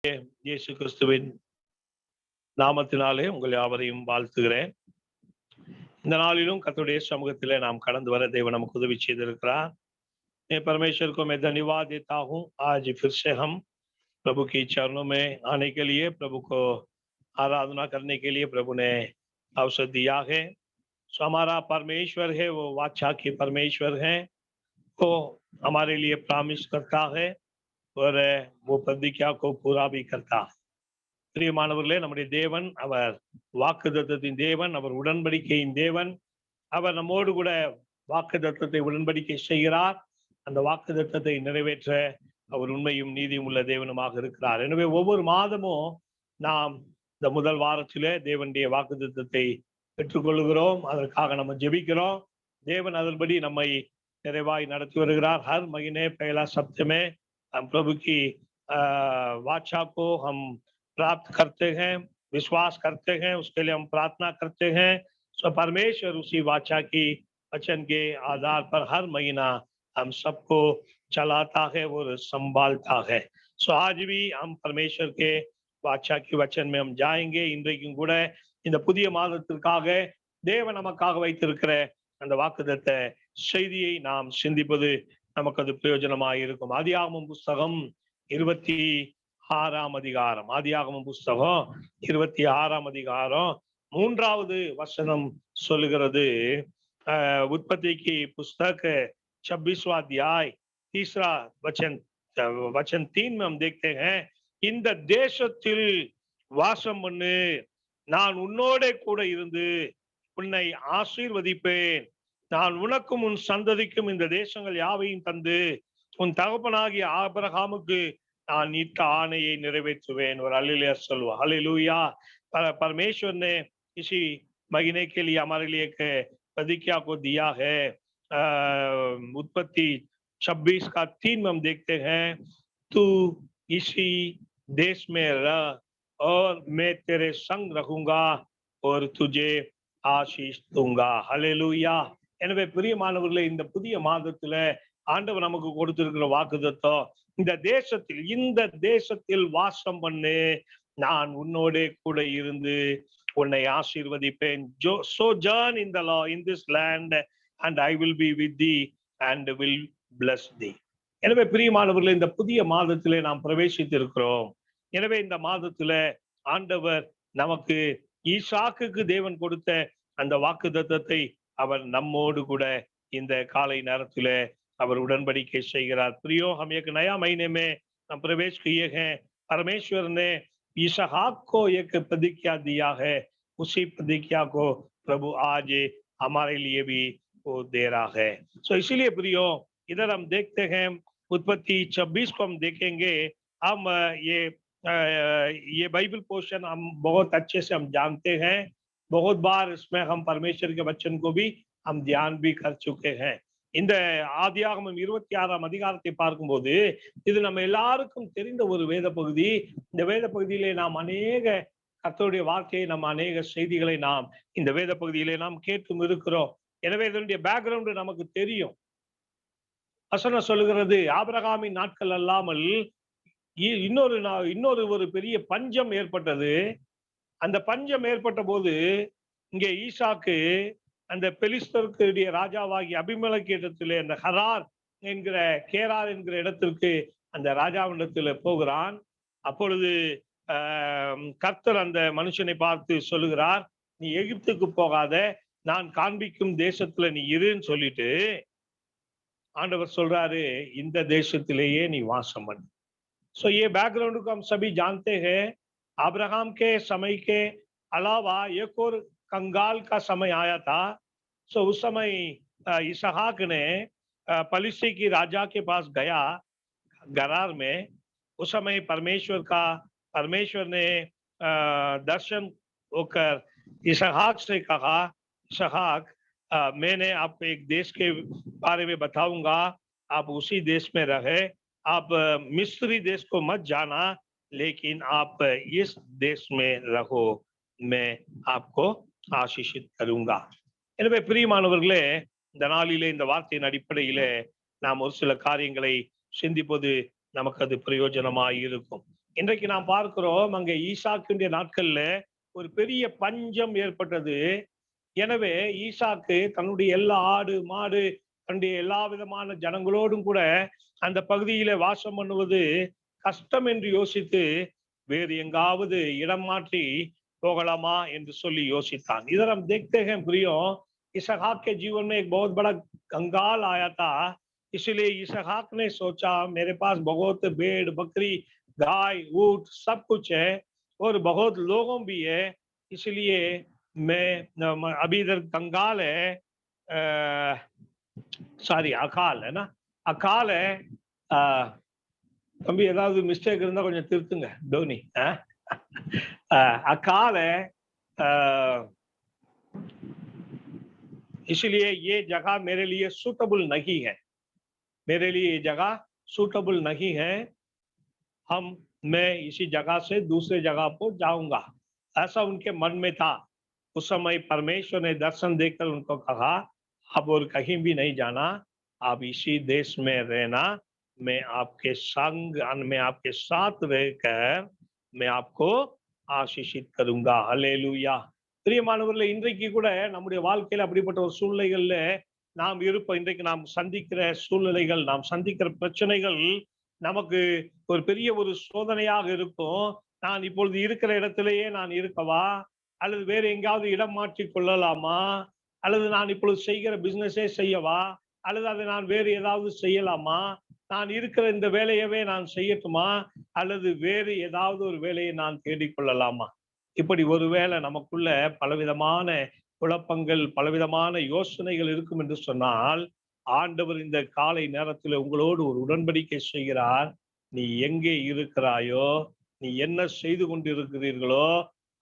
இயேசு கிறிஸ்துவின் நாமத்தினாலே உங்கள் யாவரையும் வாழ்த்துகிறேன். இந்த நாளிலும் கர்த்தருடைய சமூகத்திலே நாம் கடந்து वர தேவன் நமக்கு उदवी செய்திருக்கிறார்। मैं परमेश्वर को मैं धन्यवाद देता हूँ। आज फिर से हम प्रभु की चरणों में आने के लिए, प्रभु को आराधना करने के लिए प्रभु ने अवसर दिया है। सो हमारा परमेश्वर है, वो वाचा के परमेश्वर है, वो हमारे लिए प्रॉमिस करता है और वो प्रतिज्ञा को पूरा भी करता है। பிரியமானவர்களே, நம்முடைய தேவன் அவர் வாக்குத்தத்தத்தின் தேவன், அவர் உடன்படிக்கையின் தேவன். அவர் நம்மோடு கூட வாக்குத்தத்தத்தை உடன்படிக்கை செய்கிறார். அந்த வாக்குத்தத்தத்தை நிறைவேற்ற அவர் உண்மையும் நீதியும் உள்ள தேவனுமாக இருக்கிறார். எனவே ஒவ்வொரு மாதமும் நாம் இந்த முதல் வாரத்திலே தேவனுடைய வாக்குத்தத்தத்தை பெற்றுக்கொள்கிறோம். அதற்காக நம்ம ஜெபிக்கிறோம். தேவன் அதன்படி நம்மை நிறைவாய் நடத்தி வருகிறார்। हर महीने पहला सप्ताह में हम प्रभु की वाचा को हम प्राप्त करते हैं, विश्वास करते हैं, उसके लिए हम प्रार्थना करते हैं। सो परमेश्वर उसी वाचा की वचन के आधार पर हर महीना हम सबको चलाता है और संभालता है। सो आज भी हम परमेश्वर के वाचा की वचन में हम जाएंगे। இன்றைக்கும் கூட இந்த புதிய மாதத்திற்காக தேவன் நமக்காக வைத்திருக்கிற அந்த வாக்குத்தத்த செய்தியை நாம் சிந்திப்பது நமக்கு அது பிரயோஜனமாக இருக்கும்। ஆதியாகமம் புஸ்தகம் 26ஆம் அதிகாரம், ஆதியாகமம் புஸ்தகம் 26ஆம் அதிகாரம் 3வது வசனம் சொல்லுகிறது। उत्पत्ति की पुस्तक 26वां अध्याय 3 वचन 3 में हम देखते हैं, இந்த தேசத்தில் வாசம் பண்ணு, நான் உன்னோட கூட இருந்து உன்னை ஆசீர்வதிப்பேன், நான் உனக்கும் உன் சந்ததிக்கும் இந்த தேசங்கள் யாவையும் தந்து உன் தகப்பனாகிய ஆபிரகாமுக்கு நான் इनका आணையை நிறைவேற்றுவேன்। और हालेलुया சொல்லுவா, हालेलुया। परमेश्वर ने इसी महीने के लिए हमारे लिए एक प्रतिज्ञा को दिया है। उत्पत्ति 26 का 3 में हम देखते हैं, तू इसी देश में रह और मैं तेरे संग रहूंगा और तुझे आशीष दूंगा। हालेलुया। எனவே பிரியமானவர்களே, இந்த புதிய மாதத்துல ஆண்டவர் நமக்கு கொடுத்திருக்கிற வாக்குத்தத்தம், இந்த தேசத்தில் வாசம் பண்ணு, நான் உன்னோட கூட இருந்து உன்னை ஆசீர்வதிப்பேன்। sojourn in the law in this land and I will be with thee and will bless thee। எனவே பிரியமானவர்களே, இந்த புதிய மாதத்திலே நாம் பிரவேசித்திருக்கிறோம்। எனவே இந்த மாதத்துல ஆண்டவர் நமக்கு ஈசாக்குக்கு தேவன் கொடுத்த அந்த வாக்குத்தத்தத்தை அவர் நம்மோடு கூட இந்த காலை நேரத்திலே அவர் उड़नबड़िके செய்கிறார்। प्रियो, हम एक नया महीने में हम प्रवेश किए हैं। परमेश्वर ने इसहाक को एक प्रतिज्ञा दिया है, उसी प्रतिज्ञा को प्रभु आज हमारे लिए भी वो दे रहा है। सो इसीलिए प्रियो, इधर हम देखते हैं उत्पत्ति 26 को हम देखेंगे। हम ये बाइबल पोर्शन हम बहुत अच्छे से हम जानते हैं। बहुत बार इसमें हम परमेश्वर के वचन को भी हम ध्यान भी कर चुके हैं। இந்த ஆதியாகமம் 26ஆம் அதிகாரத்தை பார்க்கும்போது இது நம்ம எல்லாருக்கும் தெரிந்த ஒரு வேத பகுதி। இந்த வேத பகுதியிலே நாம் அநேக கர்த்தருடைய வார்த்தையை, நம்ம அநேக செய்திகளை நாம் இந்த வேத பகுதியிலே நாம் கேட்டும் இருக்கிறோம்। எனவே இதனுடைய பேக்ரவுண்ட் நமக்கு தெரியும்। வசனம் சொல்லுகிறது, ஆபிரகாமின் நாட்கள் அல்லாமல் இன்னொரு ஒரு பெரிய பஞ்சம் ஏற்பட்டது। அந்த பஞ்சம் ஏற்பட்ட போது இங்கே ஈசாக்கு அந்த பெலிஸ்தருடைய ராஜாவாகி அபிமெலேக்கு இடத்திலே அந்த கேரார் என்கிற இடத்திற்கு அந்த ராஜாவிடத்துல போகிறான்। அப்பொழுது கர்த்தர் அந்த மனுஷனை பார்த்து சொல்லுகிறார், நீ எகிப்துக்கு போகாத, நான் காண்பிக்கும் தேசத்துல நீ இருன்னு சொல்லிட்டு ஆண்டவர் சொல்றாரு, இந்த தேசத்திலேயே நீ வாசம் பண்ணு। सो ये बैकग्राउंड को हम सभी जानते हैं। अब्राहम के समय के अलावा एक और कंगाल का समय आया था। सो उस समय इसहाक ने पलिश्ती की राजा के पास गया गरार में। उस समय परमेश्वर ने दर्शन होकर इसहाक से कहा, इसहाक, मैंने आपको एक देश के बारे में बताऊंगा, आप उसी देश में रहे, आप मिस्री देश को मत जाना, लेकिन आप इस देश में रहो, मैं आपको आशीषित करूंगा। எனவே பிரியமானவர்களே, இந்த நாளிலே இந்த வார்த்தையின் அடிப்படையிலே நாம் ஒரு சில காரியங்களை சிந்திப்பது நமக்கு அது பிரயோஜனமாய் இருக்கும்। இன்றைக்கு நாம் பார்க்கிறோம் அங்கே ஈசாக்குடைய நாட்கள்ல ஒரு பெரிய பஞ்சம் ஏற்பட்டது. எனவே ஈசாக்கு தன்னுடைய எல்லா ஆடு மாடு தன்னுடைய எல்லா விதமான ஜனங்களோடும் கூட அந்த பகுதியில வாசம் பண்ணுவது கஷ்டம் என்று யோசித்து வேறு எங்காவது இடம் மாற்றி போகலாமா என்று சொல்லி யோசித்தான்। इधर हम देखते हैं प्रियो, इसहाक के जीवन में एक बहुत बड़ा कंगाल आया था। इसलिए इसहाक ने सोचा मेरे पास बहुत भेड़ बकरी गाय ऊंट सब कुछ है और बहुत लोगों भी है, इसलिए मैं अभी इधर कंगाल है, சாரி அகால் है ना, அகால் है। தம்பி ஏதாவது மிஸ்டேக் இருந்தா கொஞ்சம் திருத்துங்க டோனி। अकाल है, इसलिए ये जगह मेरे लिए सूटेबल नहीं है, मेरे लिए ये जगह सूटेबल नहीं है, मैं इसी जगह से दूसरे जगह पर जाऊंगा, ऐसा उनके मन में था। उस समय परमेश्वर ने दर्शन देकर उनको कहा अब और कहीं भी नहीं जाना, आप इसी देश में रहना, मैं आपके संग मैं आपके साथ रहकर मैं आपको ஆசிஷித் கருங்கா। ஹல்லேலூயா। பிரியமானவர்களே, இன்றைக்கு கூட நம்முடைய வாழ்க்கையில அப்படிப்பட்ட ஒரு சூழ்நிலைகள்ல நாம் இருப்போம்। இன்றைக்கு நாம் சந்திக்கிற சூழ்நிலைகள், நாம் சந்திக்கிற பிரச்சனைகள் நமக்கு ஒரு பெரிய ஒரு சோதனையாக இருக்கும்। நான் இப்பொழுது இருக்கிற இடத்திலேயே நான் இருக்கவா, அல்லது வேற எங்காவது இடம் மாற்றி கொள்ளலாமா, அல்லது நான் இப்பொழுது செய்கிற பிசினஸே செய்யவா, அல்லது அதை நான் வேறு ஏதாவது செய்யலாமா, நான் இருக்கிற இந்த வேலையவே நான் செய்யட்டுமா, அல்லது வேறு ஏதாவது ஒரு வேலையை நான் தேடிக்கொள்ளலாமா? இப்படி ஒருவேளை நமக்குள்ள பலவிதமான குழப்பங்கள் பலவிதமான யோசனைகள் இருக்கும் என்று சொன்னால், ஆண்டவர் இந்த காலை நேரத்தில் உங்களோடு ஒரு உடன்படிக்கை செய்கிறார்। நீ எங்கே இருக்கிறாயோ, நீ என்ன செய்து கொண்டிருக்கிறீர்களோ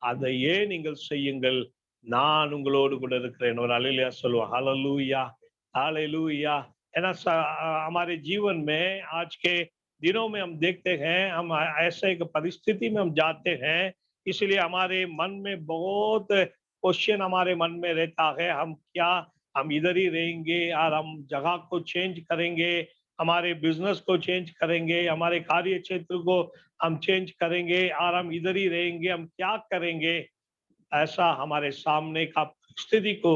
அதையே நீங்கள் செய்யுங்கள், நான் உங்களோடு கூட இருக்கிறேன்। ஒரு அல்லேலூயா சொல்லுவோம்। ஹல்லேலூயா, हालेलुया। है ना। हमारे जीवन में आज के दिनों में हम देखते हैं, हम ऐसे एक परिस्थिति में हम जाते हैं, इसलिए हमारे मन में बहुत क्वेश्चन हमारे मन में रहता है, हम इधर ही रहेंगे और हम जगह को चेंज करेंगे, हमारे बिजनेस को चेंज करेंगे, हमारे कार्य क्षेत्र को हम चेंज करेंगे और हम इधर ही रहेंगे, हम क्या करेंगे, ऐसा हमारे सामने का स्थिति को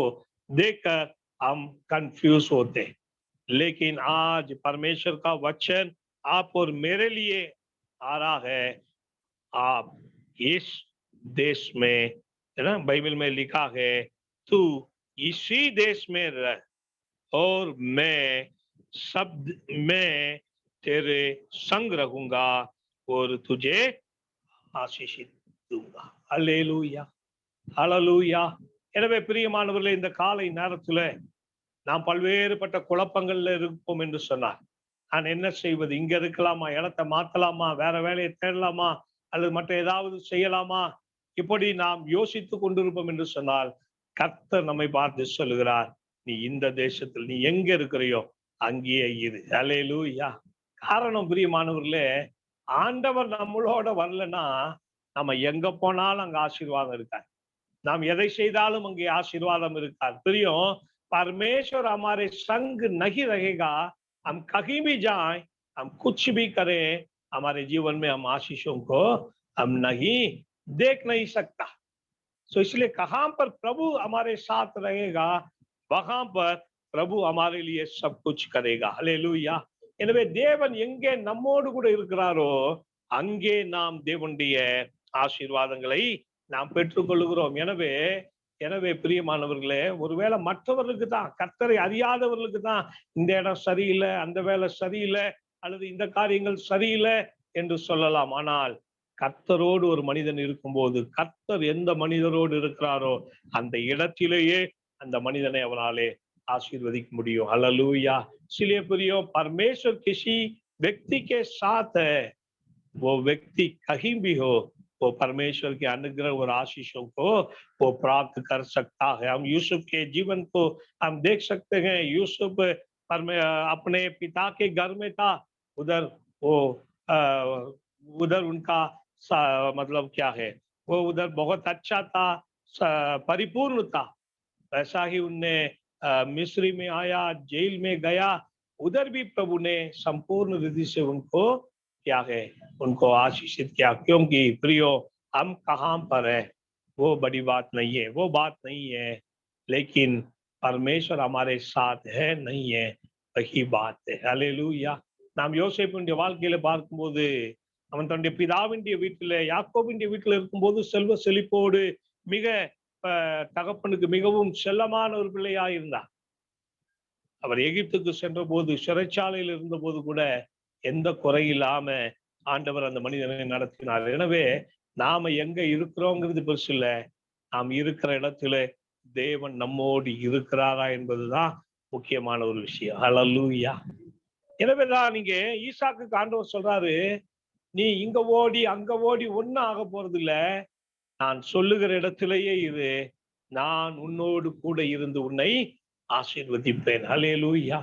देखकर हम कंफ्यूज होते। लेकिन आज परमेश्वर का वचन आप और मेरे लिए आ रहा है, आप इस देश में, है ना, बाइबल में लिखा है तू इसी देश में रह और मैं तेरे संग रहूंगा और तुझे आशीषित दूंगा। Hallelujah, hallelujah. எனவே பிரியமானவர்களே, இந்த காலை நேரத்துல நாம் பல்வேறுபட்ட குழப்பங்கள்ல இருப்போம் என்று சொன்னார்। நான் என்ன செய்வது, இங்க இருக்கலாமா, இடத்தை மாத்தலாமா, வேற வேலையை தேடலாமா, அல்லது மற்ற ஏதாவது செய்யலாமா, இப்படி நாம் யோசித்துக் கொண்டிருப்போம் என்று சொன்னால், கர்த்தர் நம்மை பார்த்து சொல்லுகிறார், நீ இந்த தேசத்தில் நீ எங்க இருக்கிறையோ அங்கேயே இரு। அல்லேலூயா। காரணம் பிரியமானவர்களே, ஆண்டவர் நம்மளோட வரலன்னா நம்ம எங்க போனாலும் அங்க ஆசீர்வாதம் இருக்காது, நாம் எதை செய்தாலும் அங்கே ஆசீர்வாதம் இருக்காது। प्रियो, परमेश्वर हमारे संग नहीं रहेगा, हम कहीं भी जाएं, हम कुछ भी करें, हमारे जीवन में हम आशीषों को हम नहीं देख नहीं सकता। सो इसलिए कहां पर प्रभु हमारे साथ रहेगा, वहां पर प्रभु हमारे लिए सब कुछ करेगा। हालेलूया। எனவே தேவன் எங்கே நம்மோடு கூட இருக்கிறாரோ அங்கே நாம் தேவனுடைய ஆசீர்வாதங்களை நாம் பெற்றுக்கொள்கிறோம்। எனவே பிரியமானவர்களே, ஒருவேளை மற்றவர்களுக்கு தான், கர்த்தரை அறியாதவர்களுக்கு தான் இந்த இடம் சரியில்லை, அந்த வேலை சரியில்லை, அல்லது இந்த காரியங்கள் சரியில்லை என்று சொல்லலாம்। ஆனால் கர்த்தரோடு ஒரு மனிதன் இருக்கும்போது, கர்த்தர் எந்த மனிதரோடு இருக்கிறாரோ அந்த இடத்திலேயே அந்த மனிதனை அவனாலே आशीर्वदिक முடியும்। हालेलुया। इसलिए प्रियो, परमेश्वर किसी व्यक्ति के साथ है, वो व्यक्ति कहीं भी हो, वो परमेश्वर के अनुग्रह और आशीषों को वो प्राप्त कर सकता है। हम यूसुफ के जीवन को हम देख सकते हैं। यूसुफ अपने पिता के घर में था, उधर वो उधर उनका मतलब क्या है, वो उधर बहुत अच्छा था, परिपूर्ण था। ऐसा ही उनने मिस्री में आया, जेल में गया, उधर भी प्रभु ने संपूर्ण रीति से उनको क्या है, उनको आशीषित किया। क्योंकि प्रियो, हम कहाँ पर है वो बड़ी बात नहीं है, वो बात नहीं है, लेकिन परमेश्वर हमारे साथ है नहीं है वही बात है। ஹல்லேலூயா. நாம் யோசேப்புடைய வாழ்க்கையில பார்க்கும்போது, அவன் தன்னுடைய பிதாவினுடைய வீட்டில, யாக்கோபினுடைய வீட்டில இருக்கும்போது செல்வ செழிப்போடு மிக தகப்பனுக்கு மிகவும் செல்லமான ஒரு பிள்ளையா இருந்தார். அவர் எகிப்துக்கு சென்ற போது, சிறைச்சாலையில் இருந்த போது கூட எந்த குறையில்லாம ஆண்டவர் அந்த மனிதனை நடத்தினார். எனவே நாம எங்க இருக்கிறோங்கிறது பெருசு இல்ல, நாம் இருக்கிற இடத்துல தேவன் நம்மோடு இருக்கிறாரா என்பதுதான் முக்கியமான ஒரு விஷயம். ஹல்லேலூயா. எனவேதான் நீங்க ஈசாக்குக்கு ஆண்டவர் சொல்றாரு, நீ இங்க ஓடி அங்க ஓடி ஒன்னும் ஆக போறது இல்ல, நான் சொல்லுகிற இடத்திலேயே இரு, நான் உன்னோடு கூட இருந்து உன்னை आशीर्वदिப்பேன்। हालेलुया।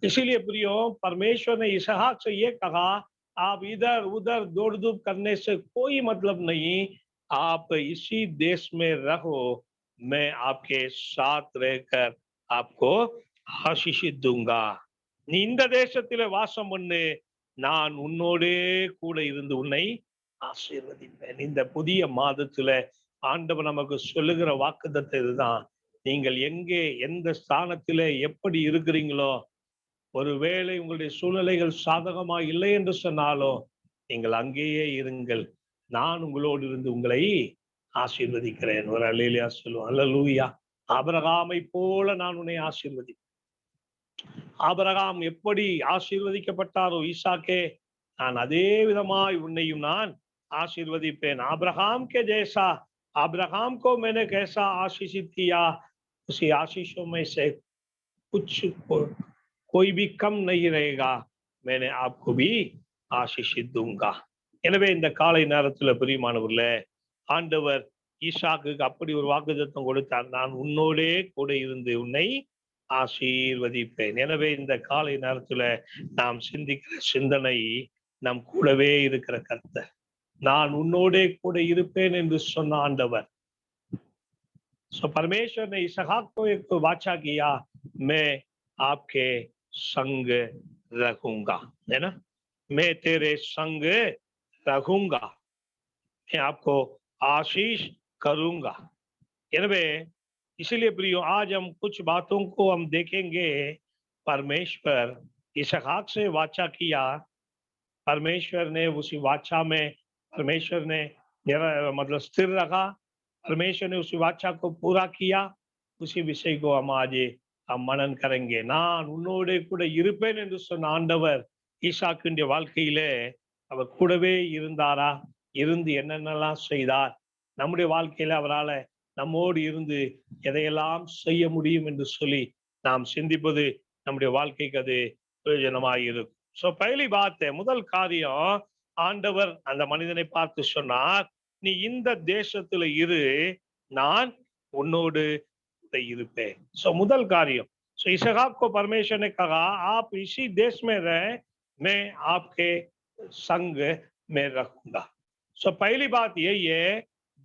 इसीलिए प्रियो, परमेश्वर ने इसहाक से ये कहा, आप इधर उधर दौड़ धूप करने से कोई मतलब नहीं, आप इसी देश में रहो, मैं आपके साथ रहकर आपको आशीषित दूंगा। நீ இந்த தேசத்திலே வாசம் பண்ணு, நான் உன்னோடே கூட இருந்து உன்னை ஆசீர்வதிப்பேன். இந்த புதிய மாதத்துல ஆண்டவர் நமக்கு சொல்லுகிற வாக்குத்தத்தம் இதுதான். நீங்கள் எங்கே எந்த ஸ்தானத்திலே எப்படி இருக்கிறீங்களோ, ஒருவேளை உங்களுடைய சூழ்நிலைகள் சாதகமா இல்லை என்று சொன்னாலும் நீங்கள் அங்கேயே இருங்கள், நான் உங்களோடு இருந்து உங்களை ஆசீர்வதிக்கிறேன். ஒரு அல்லேலூயா சொல்லுவோம். அல்லேலூயா. ஆபிரகாமை போல நான் உன்னை ஆசீர்வதி. ஆபிரகாம் எப்படி ஆசீர்வதிக்கப்பட்டாரோ ஈசாக்கே, நான் அதே விதமாய் உன்னையும் நான் आशीर्वदिப்பேன்। अब्राहम के जैसा, अब्राहम को मैंने कैसा आशीषित किया, उसी आशीषों में से कुछ कोई भी कम नहीं रहेगा, मैंने आपको भी आशीषित दूंगा। எனவே இந்த காலை நேரத்துல பிரியமானவர்களே, ஆண்டவர் ஈசாக்குக்கு அப்படி ஒரு வாக்குத்தத்தம் கொடுத்தார், நான் உன்னோடே கூட இருந்து உன்னை ஆசீர்வதிப்பேன். எனவே இந்த காலை நேரத்துல நாம் சிந்திக்கிற சிந்தனை, நம் கூடவே இருக்கிற கர்த்தர், நான் உன்னோடே கூட இருப்பேன் என்று சொன்ன ஆண்டவர்। सो परमेश्वर ने इसहाक को एक वाचा किया, मैं आपके संग रखूंगा, है ना, मैं तेरे संग रखूंगा, मैं आपको आशीष करूंगा। எனவே इसीलिए प्रियो, आज हम कुछ बातों को हम देखेंगे। परमेश्वर इसहाक से वाचा किया, परमेश्वर ने उसी वाचा में परमेश्वर ने मतलब स्थिर रखा, परमेश्वर ने उस वाचा को पूरा किया। उसी विषय को हम आज हम मनन करेंगे। நான் உன்னோடு கூட இருப்பேன் என்று சொன்ன ஆண்டவர் ஈசாக்குடைய வாழ்க்கையிலே அவர் கூடவே இருந்தாரா? இருந்து என்னென்னலாம் செய்தார்? நம்முடைய வாழ்க்கையில அவரால் நம்மோடு இருந்து எதையெல்லாம் செய்ய முடியும் என்று சொல்லி நாம் சிந்திப்பது நம்முடைய வாழ்க்கைக்கு அது பிரயோஜனமாக இருக்கும்। சோ पहली बात है, முதல் காரியம், ஆண்டவர் அந்த மனிதனை பார்த்து சொன்னார், நீ இந்த தேசத்துல இரு, நான் உன்னோடு இருப்பேன்। सो முதல் காரியம்। सो इसहाक को परमेश्वर ने कहा, आप इसी देश में रहे, मैं आपके संग में रखूंगा। सो पहली बात यही है,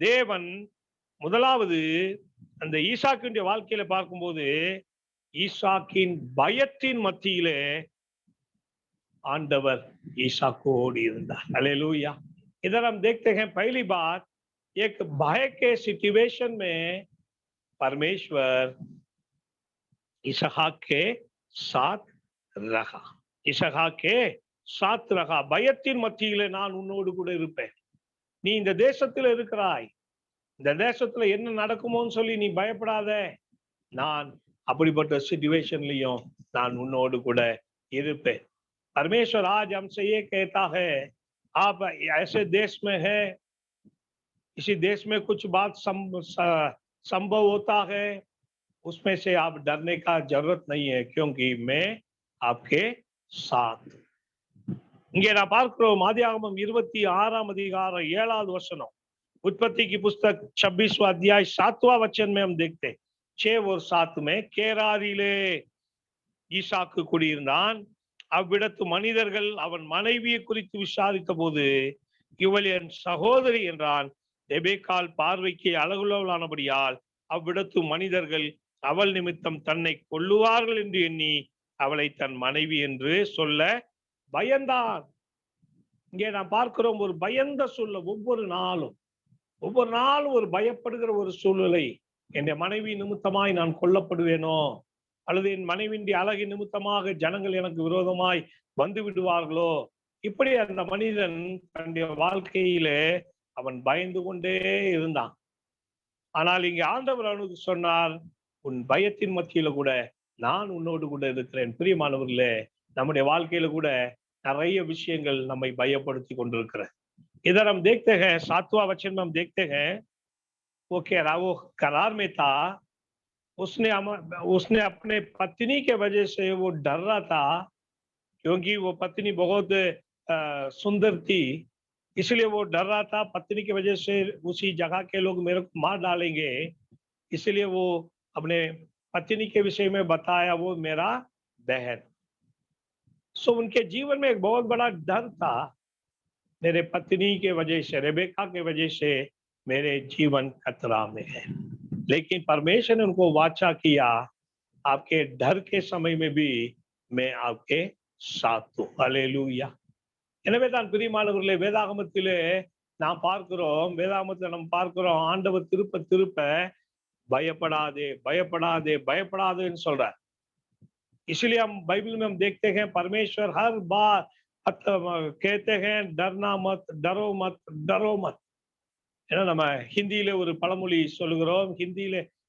தேவன் முதலாவது அந்த ஈசாக்கின் வாழ்க்கையில பார்க்கும்போது, ஈசாக்கின் பயத்தின் மத்தியிலே आंडवर ईसाकोड இருந்தார்। हालेलुया। इधर हम देखते हैं, पहली बात, एक भय के सिचुएशन में परमेश्वर इसहाक के साथ रखा, इसहाक के साथ रखा। பயத்தின் மத்தியிலே நான் உன்னோடு கூட இருப்பேன், நீ இந்த தேசத்துல இருக்கிறாய், இந்த தேசத்துல என்ன நடக்குமோன்னு சொல்லி நீ பயப்படாத, நான் அப்படிப்பட்ட சிச்சுவேஷன்லயும் நான் உன்னோடு கூட இருப்பேன்। परमेश्वर आज हमसे ये कहता है, आप ऐसे देश में है, इसी देश में कुछ बात संभव होता है, उसमें से आप डरने का जरूरत नहीं है, क्योंकि मैं आपके साथ। இங்கே நான் பார்க்கிறோம், ஆதியாகமம் 26ஆம் அதிகாரம் 7வது வசனம், उत्पत्ति की पुस्तक 26वां अध्याय 7वां वचन में हम देखते हैं, 6 और 7 में, கேராரிலே ஈசாக்கு குடியிருந்தான், அவ்விடத்து மனிதர்கள் அவன் மனைவியை குறித்து விசாரித்த போது, இவள் என் சகோதரி என்றான்। ரெபெக்காள் பார்வைக்கு அழகுள்ளவளானபடியால் அவ்விடத்து மனிதர்கள் அவள் நிமித்தம் தன்னை கொல்லுவார்கள் என்று எண்ணி அவளை தன் மனைவி என்று சொல்ல பயந்தான்। இங்கே நாம் பார்க்கிறோம் ஒரு பயந்த சூழ்நிலை. ஒவ்வொரு நாளும் ஒரு பயப்படுகிற ஒரு சூழ்நிலை. என் மனைவி நிமித்தமாய் நான் கொல்லப்படுவேனோ, அல்லது என் மனைவியின் அழகின் நிமித்தமாக ஜனங்கள் எனக்கு விரோதமாய் வந்து விடுவார்களோ, இப்படி அந்த மனிதன் தன்னுடைய வாழ்க்கையிலே அவன் பயந்து கொண்டே இருந்தான். ஆனால் இங்கே ஆண்டவர் அவனுக்கு சொன்னார், உன் பயத்தின் மத்தியில கூட நான் உன்னோடு கூட இருக்கிறேன். பிரியமானவர்களே, நம்முடைய வாழ்க்கையில கூட நிறைய விஷயங்கள் நம்மை பயப்படுத்தி கொண்டிருக்கிற. इधर हम देखते हैं 7वां वचन में हम देखते हैं वो कह रहा, वो करार में था, उसने अपने पत्नी के वजह से वो डर रहा था, क्योंकि वो पत्नी बहुत सुंदर थी, इसलिए वो डर रहा था पत्नी की वजह से उसी जगह के लोग मेरे को मार डालेंगे। इसलिए वो अपने पत्नी के विषय में बताया, वो मेरा बहन। सो उनके जीवन में एक बहुत बड़ा डर था, मेरे पत्नी के वजह से, रेबेका के वजह से मेरे जीवन खतरा में है। लेकिन परमेश्वर ने उनको वाचा किया, आपके डर के समय में भी मैं आपके साथ हूँ। हालेलूया। எனவே தான் பிரியமானவர்களே, வேதாகமத்திலே நாம் பார்க்கிறோம், வேதாகமத்தில் நாம் பார்க்கிறோம், ஆண்டவர் திருப்ப திருப்ப பயப்படாதே பயப்படாதே பயப்படாதேன்னு சொல்றார். इसलिए हम बाइबल में हम देखते हैं परमेश्वर हर बार कहते हैं डरना मत, डरो मत, डरो मत। है ना, நம்ம हिंदी ஒரு பழமொழி சொல்லுகிறோம்,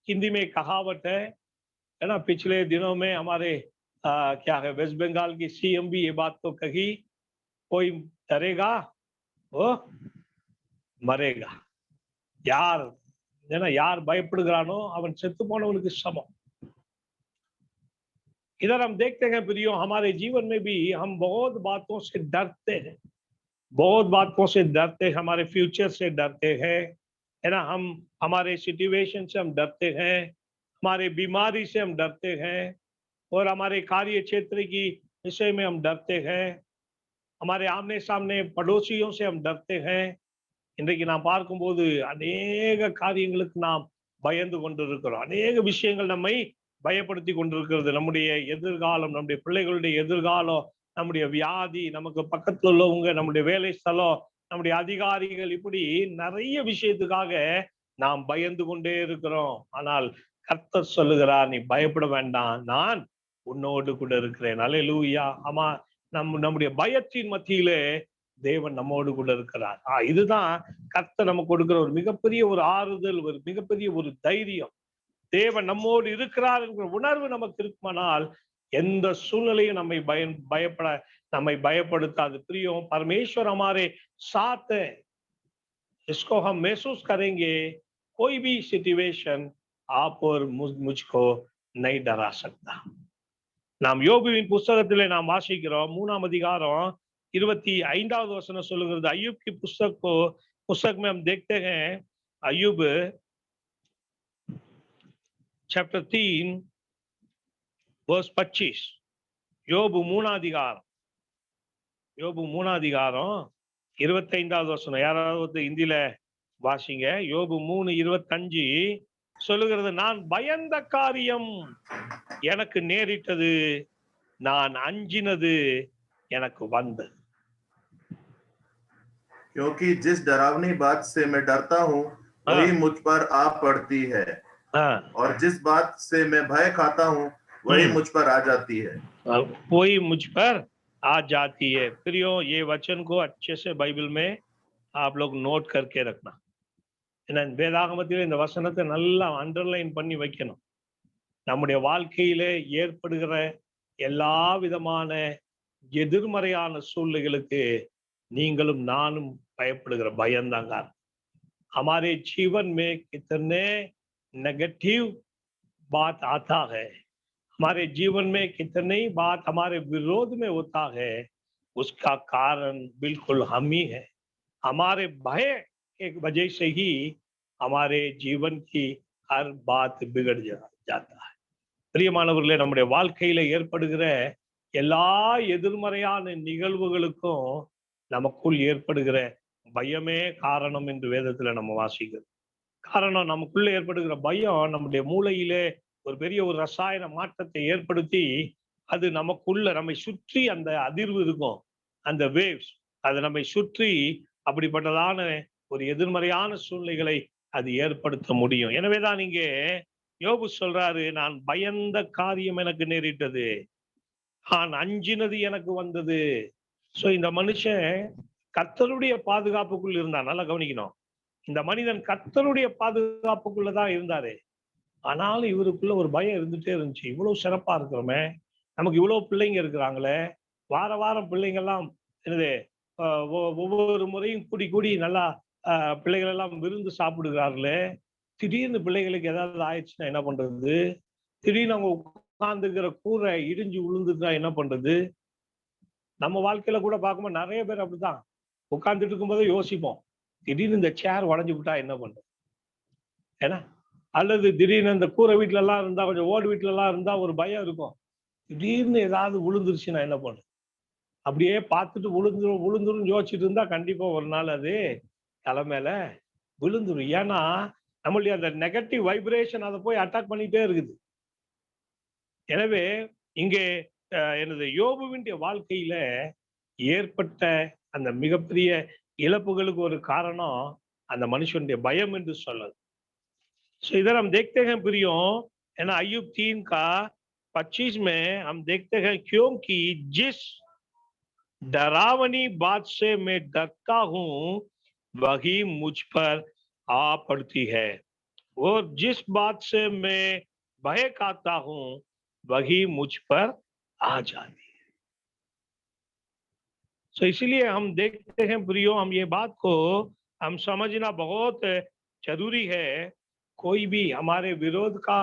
हिंदी में कहावत है ना। पिछले दिनों में हमारे क्या है, वेस्ट बंगाल की सीएम भी ये बात तो कही, कोई डरेगा वो मरेगा। யார் ஏன்னா யார் பயப்படுகிறானோ அவன் செத்து போனவனுக்கு சமம்। इधर हम देखते हैं प्रियो, हमारे जीवन में भी हम बहुत बातों से डरते हैं, बहुत बातों से डरते हैं, हमारे फ्यूचर से डरते हैं, है ना। हम हमारे सिचुएशन से हम डरते हैं, हमारे बीमारी से हम डरते हैं, और हमारे कार्य क्षेत्र की विषय में हम डरते हैं, हमारे आमने सामने पड़ोसियों से हम डरते हैं। இன்றைக்கு நாம் பார்க்கும்போது அநேக காரியங்களுக்கு நாம் பயந்து கொண்டிருக்கிறோம், அநேக விஷயங்கள் நம்மை பயப்படுத்தி கொண்டிருக்கிறது. நம்முடைய எதிர்காலம், நம்முடைய பிள்ளைகளுடைய எதிர்காலம், நம்முடைய வியாதி, நமக்கு பக்கத்துல உள்ளவங்க, நம்முடைய வேலை ஸ்தலம், நம்முடைய அதிகாரிகள், இப்படி நிறைய விஷயத்துக்காக நாம் பயந்து கொண்டே இருக்கிறோம். ஆனால் கர்த்தர் சொல்லுகிறார், நீ பயப்பட வேண்டாம், நான் உன்னோடு கூட இருக்கிறேன். அல்லேலூயா. ஆமா, நம்முடைய பயத்தின் மத்தியிலே தேவன் நம்மோடு கூட இருக்கிறார். இதுதான் கர்த்தர் நமக்கு கொடுக்கிற ஒரு மிகப்பெரிய ஒரு ஆறுதல், ஒரு மிகப்பெரிய ஒரு தைரியம். தேவன் நம்மோடு இருக்கிறார் என்கிற உணர்வு நமக்கு இருக்குமானால் எந்த சூழ்நிலையும் நம்மை பயப்படுத்தாது। प्रियो, परमेश्वर हमारे साथ है, इसको हम महसूस करेंगे। कोई भी सिचुएशन आप और मुझको नहीं डरा सकता। நாம் யோபுவின் புஸ்தகத்திலே நாம் வாசிக்கிறோம், 3ஆம் அதிகாரம் 25வது वचन சொல்லுகிறது। अय्यूब की पुस्तक में हम देखते हैं, अय्यूब चैप्टर 3 वर्स 25। யோபு 3ஆம் அதிகாரம் 25வது வசனம், யாராவது இந்தியில வாசிங்க। யோபு 3:25 சொல்லுகிறது, நான் பயந்த காரியம் எனக்கு நேரிட்டது, நான் அஞ்சினது எனக்கு வந்தது। क्योंकि जिस डरावनी बात से मैं डरता हूँ वही मुझ पर आ पड़ती है, और जिस बात से मैं भय खाता हूँ वही मुझ पर आ जाती है, वही मुझ पर आ जाती है। प्रियो, ये वचन को अच्छे से बाइबल में आप लोग नोट करके रखना। வேதாகமத்தில் இந்த வசனத்தை நல்லா அண்டர்லைன் பண்ணி வைக்கணும்। நம்முடைய வாழ்க்கையிலே ஏற்படுகிற எல்லா விதமான எதிர்மறையான சூழ்நிலைகளுக்கு நீங்களும் நானும் பயப்படுகிற பயந்தாங்க। हमारे जीवन में कितने नेगेटिव बात आता है, हमारे जीवन में कितनी बात हमारे विरोध में होता है, उसका कारण बिल्कुल हम ही है। हमारे भय की वजह से ही हमारे जीवन की हर बात बिगड़ जाता है। பிரியமானவர்களே, நம்முடைய வாழ்க்கையில ஏற்படுகிற எல்லா எதிர்மறையான நிகழ்வுகளுக்கும் நமக்குள் ஏற்படுகிற பயமே காரணம் என்று வேதத்துல நம்ம வாசிக்கிறோம்। காரணம், நமக்குள்ள ஏற்படுகிற பயம் நம்முடைய மூளையிலே ஒரு பெரிய ஒரு ரசாயன மாற்றத்தை ஏற்படுத்தி, அது நமக்குள்ள நம்மை சுற்றி அந்த அதிர்வு இருக்கும், அந்த வேவ்ஸ், அது நம்மை சுற்றி அப்படிப்பட்டதான ஒரு எதிர்மறையான சூழ்நிலைகளை அது ஏற்படுத்த முடியும். எனவேதான் இங்கே யோபு சொல்றாரு, நான் பயந்த காரியம் எனக்கு நேரிட்டது, நான் அஞ்சினது எனக்கு வந்தது. சோ இந்த மனுஷன் கர்த்தருடைய பாதுகாப்புக்குள் இருந்தான். நல்லா கவனிக்கணும். இந்த மனிதன் கர்த்தருடைய பாதுகாப்புக்குள்ளதான் இருந்தாரு. ஆனாலும் இவருக்குள்ள ஒரு பயம் இருந்துட்டே இருந்துச்சு. இவ்வளவு சிறப்பா இருக்கிறோமே, நமக்கு இவ்வளவு பிள்ளைங்க இருக்கிறாங்களே, வார வாரம் பிள்ளைங்க எல்லாம் என்னது ஒவ்வொரு முறையும் கூடி கூடி நல்லா பிள்ளைகள் எல்லாம் விருந்து சாப்பிடுகிறார்களே, திடீர்னு பிள்ளைகளுக்கு ஏதாவது ஆயிடுச்சுன்னா என்ன பண்றது? திடீர்னு அவங்க உட்கார்ந்துக்கிற கூரை இடிஞ்சு விழுந்துட்டா என்ன பண்றது? நம்ம வாழ்க்கையில கூட பார்க்கும்போது நிறைய பேர் அப்படித்தான் உட்கார்ந்துட்டு இருக்கும்போதே யோசிப்போம், திடீர்னு இந்த சேர் உடஞ்சு விட்டா என்ன பண்றது? ஏன்னா அல்லது திடீர்னு இந்த கூரை வீட்டுல எல்லாம் இருந்தா, கொஞ்சம் ஓடு வீட்டுல எல்லாம் இருந்தா ஒரு பயம் இருக்கும். திடீர்னு ஏதாவது விழுந்துருச்சுன்னா என்ன பண்ணும்? அப்படியே பார்த்துட்டு விழுந்துரும் யோசிச்சுட்டு இருந்தா கண்டிப்பா ஒரு நாள் அது தலைமையில விழுந்துரும். ஏன்னா நம்மளுடைய அந்த நெகட்டிவ் வைப்ரேஷன் அதை போய் அட்டாக் பண்ணிட்டே இருக்குது. எனவே இங்கே எனது யோபுவின் வாழ்க்கையில ஏற்பட்ட அந்த மிகப்பெரிய இழப்புகளுக்கு ஒரு காரணம் அந்த மனுஷனுடைய பயம் என்று சொல்லது. So इधर हम देखते हैं प्रियों, है ना, अय्यूब 3 का 25 में हम देखते हैं, क्योंकि जिस डरावनी बात से मैं डरता हूं वही मुझ पर आ पड़ती है, और जिस बात से मैं भय खाता हूं वही मुझ पर आ जाती है। तो इसलिए हम देखते हैं प्रियो, हम ये बात को हम समझना बहुत जरूरी है। कोई भी हमारे विरोध का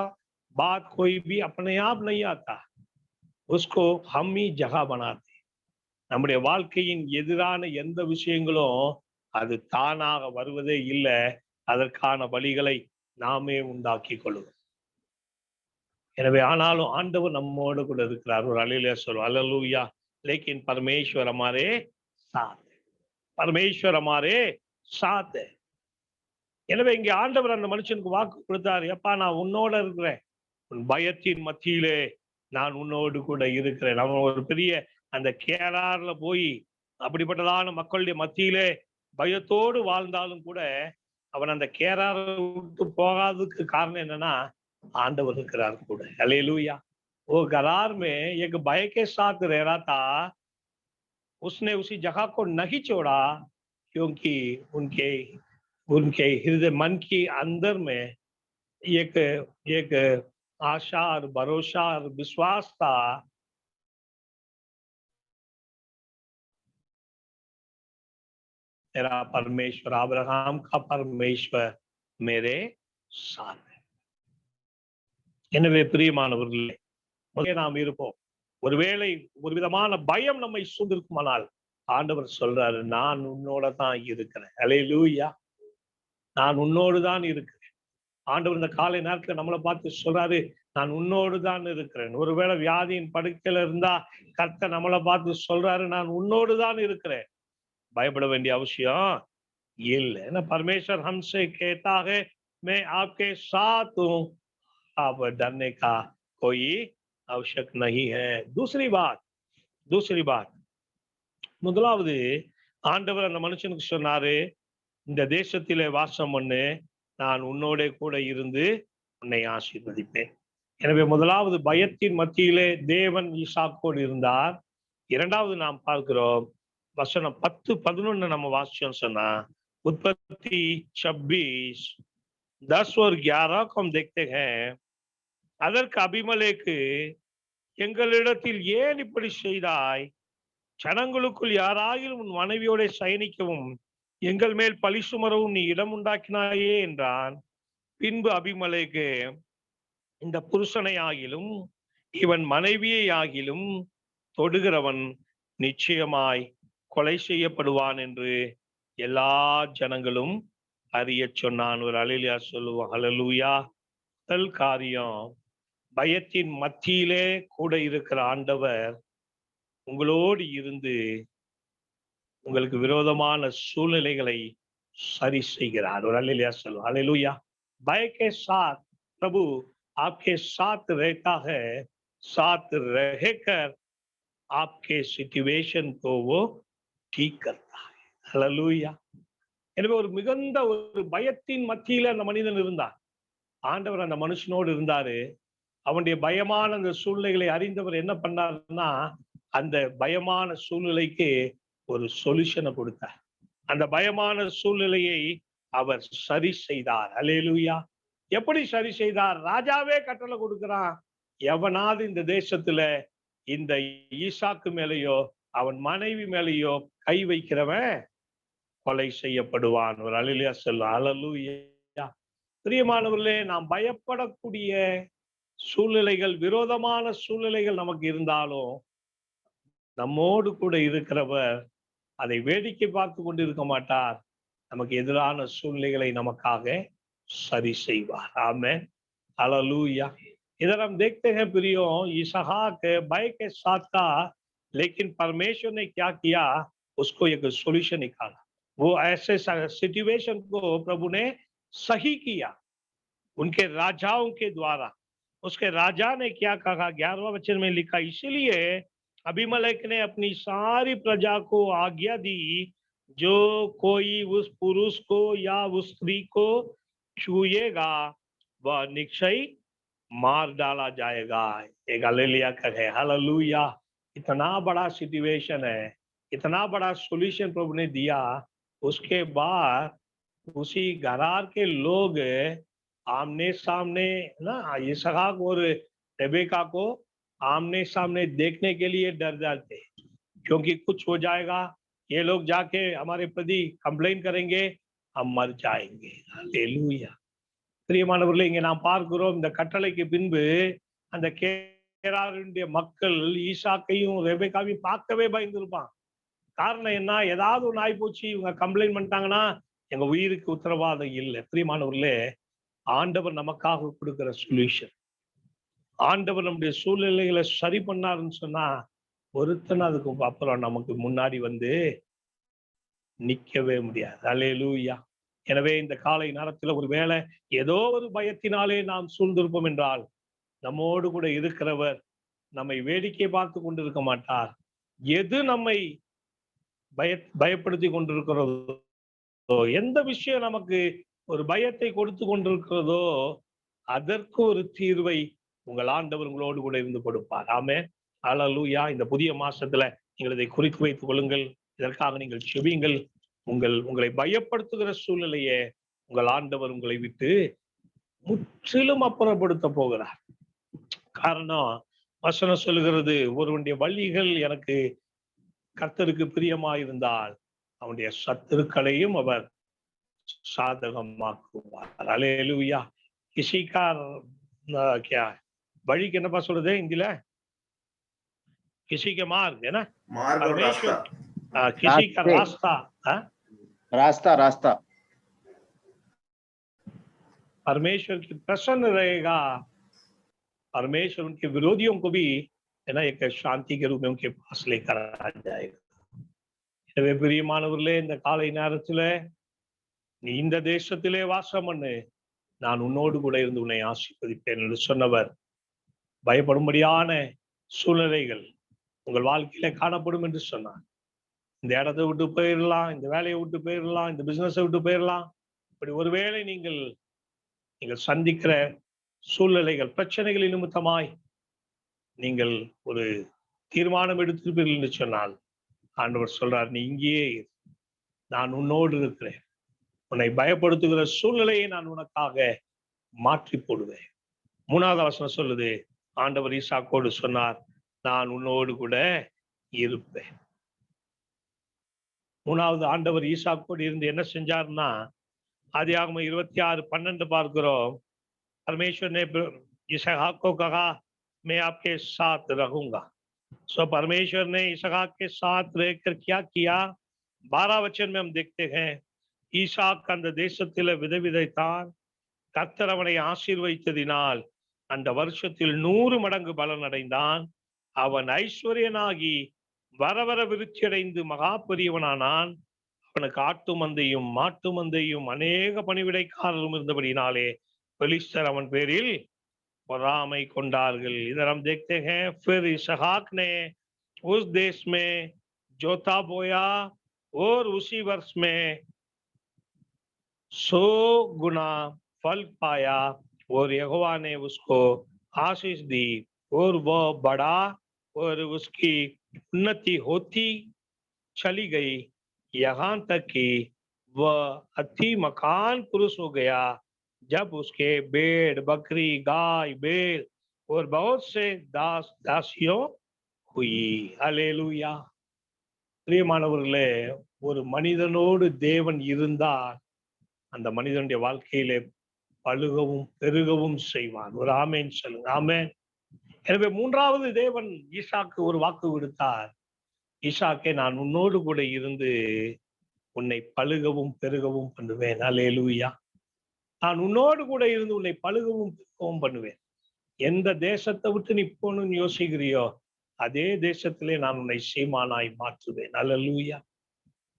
बात कोई भी अपने आप नहीं आता, उसको हम ही जगह बनाते. நம்முடைய வாழ்க்கையின் எதிரான எந்த விஷயங்களும் அது தானாக வருவதே இல்லை, அதற்கான வழிகளை நாமே உண்டாக்கி கொள்வோம். எனவே ஆனாலும் ஆண்டவர் நம்மோடு கூட இருக்கிறார். ஒரு அல்லேலூயா சொல்லுவோம். அல்லேலூயா. लेकिन परमेश्वर हमारे साथ है, परमेश्वर हमारे साथ है. எனவே இங்கே ஆண்டவர் அந்த மனுஷனுக்கு வாக்கு கொடுத்தாரு, எப்பா நான் உன்னோட இருக்கிறேன், உன் பயத்தின் மத்தியிலே நான் உன்னோடு கூட இருக்கிறேன். அவன் ஒரு பெரிய அந்த கேரார்ல போய் அப்படிப்பட்டதான மக்களுடைய மத்தியிலே பயத்தோடு வாழ்ந்தாலும் கூட அவன் அந்த கேரார விட்டு போகாததுக்கு காரணம் என்னன்னா आंडवर இருக்கிறார் கூட. हालेलुया. वो गरार में एक भय के साथ रह रहा था, उसने उसी जगह को नहीं छोड़ा, क्योंकि उनके उनके हृदय मन के अंदर में एक एक आशा और भरोसा और विश्वास था. तेरा परमेश्वर, अब्राहम का परमेश्वर मेरे साथ है. எனவே பிரியமானவர்களே, நாம் இருப்போம். ஒருவேளை ஒரு விதமான பயம் நம்மை சூழ்ந்திருக்குமானால் ஆண்டவர் சொல்றாரு, நான் உன்னோட தான் இருக்கிறேன். அல்லேலூயா. நான் உன்னோடு தான் இருக்கிறேன். ஆண்டவர் இந்த காலை நேரத்துல நம்மளை பார்த்து சொல்றாரு, நான் உன்னோடு தான் இருக்கிறேன். ஒருவேளை வியாதியின் படுக்கையில இருந்தா கர்த்தர் நம்மளை பார்த்து சொல்றாரு, நான் உன்னோடு தான் இருக்கிறேன். பயப்பட வேண்டிய அவசியம் இல்லை. ஏன்னா परमेश्वर हमसे कहता है, मैं आपके साथ हूं, आप डरने का कोई आवश्यक नहीं है. दूसरी बात முதலாவது, ஆண்டவர் அந்த மனுஷனுக்கு சொன்னாரு, இந்த தேசத்திலே வாசம் பண்ணு, நான் உன்னோட கூட இருந்து உன்னை ஆசீர்வதிப்பேன். எனவே முதலாவது பயத்தின் மத்தியிலே தேவன் ஈசாக்கோடு இருந்தார். இரண்டாவது நாம் பார்க்கிறோம், வசனம் 10-11 நம்ம வாசிச்சோம் சொன்னா, उत्पत्ति 26 10 और 11 को हम देखते हैं. அதற்கு அபிமெலேக்கு, எங்களிடத்தில் ஏன் இப்படி செய்தாய்? ஜனங்களுக்குள் யாராயிலும் உன் மனைவியோட சயனிக்கவும் எங்கள் மேல் பழி சுமரவும் நீ இடம் உண்டாக்கினாயே என்றான். பின்பு அபிமெலேக்கு, இந்த புருஷனை ஆகிலும் இவன் மனைவியை ஆகிலும் தொடுகிறவன் நிச்சயமாய் கொலை செய்யப்படுவான் என்று எல்லா ஜனங்களும் அறிய சொன்னான். ஒரு அல்லேலூயா சொல்லுவோம். அல்லேலூயா. முதல் காரியம், பயத்தின் மத்தியிலே கூட இருக்கிற ஆண்டவர் உங்களோடு இருந்து உங்களுக்கு விரோதமான சூழ்நிலைகளை சரி செய்கிறார். ஒரு அல்லேலூயா சொல்லுவோம். அல்லேலூயா. भय के साथ प्रभु आपके साथ रहता है, साथ रहकर आपके सिचुएशन को वो ठीक करता है. ஹல்லேலூயா. எனவே ஒரு மிகுந்த ஒரு பயத்தின் மத்தியில அந்த மனிதன் இருந்தான். ஆண்டவர் அந்த மனுஷனோடு இருந்தாரு. அவனுடைய பயமான அந்த சூழ்நிலைகளை அறிந்தவர் என்ன பண்ணாருன்னா, அந்த பயமான சூழ்நிலைக்கு ஒரு சொல்யூஷனை கொடுத்தார். அந்த பயமான சூழ்நிலையை அவர் சரி செய்தார். அல்லேலூயா. எப்படி சரி செய்தார்? ராஜாவே கட்டளை கொடுக்கிறான், எவனாவது இந்த தேசத்துல இந்த ஈசாக்கு மேலேயோ அவன் மனைவி மேலேயோ கை வைக்கிறவன் கொலை செய்யப்படுவான். ஒரு அல்லேலூயா சொல்லும். அல்லேலூயா. பிரியமானவர்களே, நாம் பயப்படக்கூடிய சூழ்நிலைகள், விரோதமான சூழ்நிலைகள் நமக்கு இருந்தாலும் நம்மோடு கூட இருக்கிறவர் அதை வேடிக்கை பார்த்து கொண்டு இருக்க மாட்டார். நமக்கு எதிரான சூழ்நிலைகளை நமக்காக सरी செய்வார். आमेन. हालेलुया. इधर हम देखते हैं प्रियो, इसहाक भय के साथ था, लेकिन परमेश्वर ने क्या किया, उसको एक सॉल्यूशन निकाला. वो ऐसे सिचुएशन को प्रभु ने सही किया उनके राजाओं के द्वारा. उसके राजा ने क्या कहा, 11वां वचन में लिखा, इसलिए अबीमेलेक ने अपनी सारी प्रजा को आज्ञा दी, जो कोई उस पुरुष को या उस स्त्री को छूएगा वह निश्चय मार डाला जाएगा. एक हालेलुया कहे. हालेलुया. इतना बड़ा सिचुएशन है, इतना बड़ा सॉल्यूशन प्रभु ने दिया. उसके बाद उसी घरार के लोग आमने सामने ना इसहाक और रेबेका को आमने सामने देखने के लिए डर जाते, क्योंकि कुछ हो जाएगा, ये लोग जाके हमारे प्रति कंप्लेन करेंगे, हम मर जाएंगे. हालेलुया. பிரியமானவர்களே, இங்கே நாம் பார்க்கிறோம், இந்த கட்டளைக்கு பின்பு அந்த கேராருடைய மக்கள் ஈசாக்கையும் ரெபெக்காவையும் பார்க்கவே பயந்துருப்பான். காரணம் என்ன? ஏதாவது ஒன்று ஆயிப்போச்சு, இவங்க கம்ப்ளைண்ட் பண்ணிட்டாங்கன்னா எங்க உயிருக்கு உத்தரவாதம் இல்லை. பிரியமானவர்களே, ஆண்டவர் நமக்காக கொடுக்கிற சொல்யூஷன், ஆண்டவர் நம்முடைய சூழ்நிலைகளை சரி பண்ணாருன்னு சொன்னா ஒருத்தன் அதுக்கு அப்புறம் நமக்கு முன்னாடி வந்து நிக்கவே முடியாது. அல்லேலூயா. எனவே இந்த காலை நேரத்தில் ஒரு வேளை ஏதோ ஒரு பயத்தினாலே நாம் சூழ்ந்திருப்போம் என்றால், நம்மோடு கூட இருக்கிறவர் நம்மை வேடிக்கை பார்த்து கொண்டிருக்க மாட்டார். எது நம்மை பயப்படுத்தி கொண்டிருக்கிறதோ, எந்த விஷயம் நமக்கு ஒரு பயத்தை கொடுத்து கொண்டிருக்கிறதோ, அதற்கு ஒரு தீர்வை உங்கள் ஆண்டவர் உங்களோடு கூட இருந்து கொடுப்பார். ஆமென். அல்லேலூயா. இந்த புதிய மாசத்துல நீங்கள் இதை குறித்து வைத்துக் கொள்ளுங்கள். இதற்காக நீங்கள் செபியுங்கள். உங்களை பயப்படுத்துகிற சூழ்நிலையை உங்கள் ஆண்டவர் உங்களை விட்டு முற்றிலும் அப்புறப்படுத்த போகிறார். காரணம், வசனம் சொல்லுகிறது, ஒருவனுடைய வழிகள் எனக்கு கர்த்தருக்கு பிரியமாயிருந்தால் அவனுடைய சத்துருக்களையும் அவர் சாதகமாக்குவார். அல்லேலூயா. किसी का क्या वழி என்னப்பா சொல்றது हिंदीல? किसी के मार्ग है ना, परमेश्वर किसी का रास्ता, रास्ता परमेश्वर की प्रसन्न रहेगा. परमेश्वर उनके विरोधियों को भी है ना एक शांति के रूप में उनके पास लेकर आ जाएगा. எனவே பிரியமானவர்களே, இந்த காலை நேரத்துல நீ இந்த தேசத்திலே வாசம் பண்ணு, நான் உன்னோடு கூட இருந்து உன்னை ஆசீர்வதிப்பேன் என்று சொன்னவர், பயப்படும்படியான சூழ்நிலைகள் உங்கள் வாழ்க்கையில காணப்படும் என்று சொன்னார். இந்த இடத்தை விட்டு போயிடலாம், இந்த வேலையை விட்டு போயிடலாம், இந்த பிசினஸை விட்டு போயிடலாம். இப்படி ஒருவேளை நீங்கள் சந்திக்கிற சூழ்நிலைகள், பிரச்சனைகளின் நிமித்தமாய் நீங்கள் ஒரு தீர்மானம் எடுத்திருப்பீர்கள் என்று சொன்னால், ஆண்டவர் சொல்றார், நீ இங்கேயே இரு, நான் உன்னோடு இருக்கிறேன். உன்னை பயப்படுத்துகிற சூழ்நிலையை நான் உனக்காக மாற்றி போடுவேன். 3வது வசனம் சொல்லுது, ஆண்டவர் ஈசாக்கோடு சொன்னார், நான் உன்னோடு கூட இருப்பேன். 3வது ஆண்டவர் ஈசாக்கோடு இருந்து என்ன செஞ்சார்னா, आदियागमन 26:12 பார்க்கிறோம். परमेश्वर ने इसहाक को कहा, मैं आपके साथ रहूंगा. सो परमेश्वर ने इसहाक के साथ रहकर क्या किया, 12 वचन में हम देखते हैं, ஈசாக் அந்த தேசத்தில விதை விதைத்தான். கர்த்தர் அவனை ஆசீர்வதித்ததினால் அந்த வருஷத்தில் 100 மடங்கு பலன் அடைந்தான். அவன் ஐஸ்வர்யனாகி வர வர விருத்தியடைந்து மகா பெரியவனானான். அவனுக்கு ஆட்டு மந்தையும் மாட்டு மந்தையும் அநேக பணிவிடைக்காரரும் இருந்தபடினாலே பெலிஸ்தர் அவன் பேரில் பொறாமை கொண்டார்கள். इधर हम देखते हैं, फिर इसहाक ने उस देश में जोता बोया और उसी वर्ष में 100 गुना फल पाया और यहोवा ने उसको आशीष दी और वह बढ़ा और उसकी उन्नति होती चली गई, यहाँ तक कि वह अति मकान पुरुष हो गया, जब उसके भेड़ बकरी गाय बैल और बहुत से दास दासियों हुई। அல்லேலூயா. பிரியமானவர்களே, ஒரு மனிதனோடு தேவன் இருந்தால் அந்த மனிதனுடைய வாழ்க்கையிலே பழுகவும் பெருகவும் செய்வான். ஒரு ஆமேன் சொல்லுங்க. ஆமேன். எனவே மூன்றாவது தேவன் ஈசாக்கு ஒரு வாக்கு விடுத்தார். ஈசாக்கே, நான் உன்னோடு கூட இருந்து உன்னை பழுகவும் பெருகவும் பண்ணுவேன். அல்லேலூயா. நான் உன்னோடு கூட இருந்து உன்னை பழுகவும் பெருகவும் பண்ணுவேன். எந்த தேசத்தை விட்டு நீ போகணும்னு யோசிக்கிறியோ அதே தேசத்திலே நான் உன்னை சீமானாய் மாற்றுவேன். அல்லேலூயா.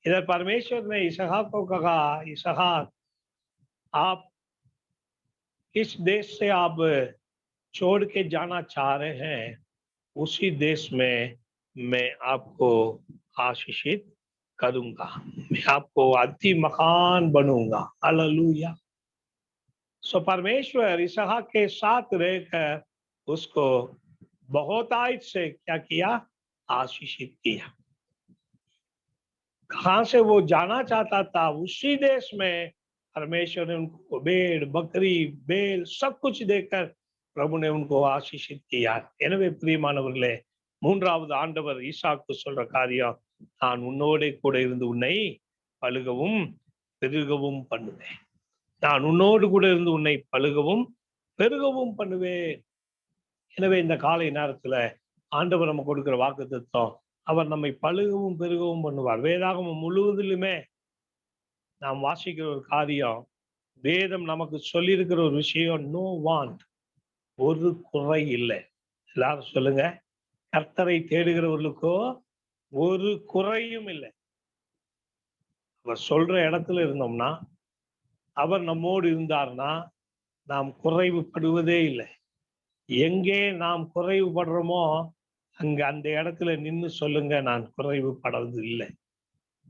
इधर परमेश्वर ने इसहाक को कहा, इसहाक, आप किस देश से आप छोड़ के जाना चाह रहे हैं, उसी देश में मैं आपको आशीषित करूंगा, मैं आपको अति मकान बनूंगा। हालेलुया। सो परमेश्वर इसहाक के साथ रहकर उसको बहुतायत से क्या किया? आशीषित किया। कहां से वो जाना चाहता था, उसी देश में परमेश्वर ने उनको भेड़ बकरी बैल सब कुछ देकर प्रभु ने उनको आशीषित किया। எனவே பிரியமானவர்களே, மூன்றாவது ஆண்டவர் ஈசாக்கு சொல்ற காரியம், நான் உன்னோட கூட இருந்து உன்னை பழுகவும் பெருகவும் பண்ணுவேன். நான் உன்னோடு கூட இருந்து உன்னை பழுகவும் பெருகவும் பண்ணுவேன். எனவே இந்த காலை நேரத்துல ஆண்டவர் நம்ம கொடுக்கிற வாக்குத்தத்தம், அவர் நம்மை பழுகவும் பெருகவும் பண்ணுவார். வேதாகமம் முழுவதிலுமே நாம் வாசிக்கிற ஒரு காரியம், வேதம் நமக்கு சொல்லியிருக்கிற ஒரு விஷயம், நோ வாண்ட், ஒரு குறை இல்லை. எல்லாரும் சொல்லுங்க, கர்த்தரை தேடுகிறவர்களுக்கோ ஒரு குறையும் இல்லை. அவர் சொல்ற இடத்துல இருந்தோம்னா, அவர் நம்மோடு இருந்தார்னா நாம் குறைவுபடுவதே இல்லை. எங்கே நாம் குறைவுபடுறோமோ அங்க அந்த இடத்துல நின்று சொல்லுங்க, நான் குறைவுபடுவது இல்லை,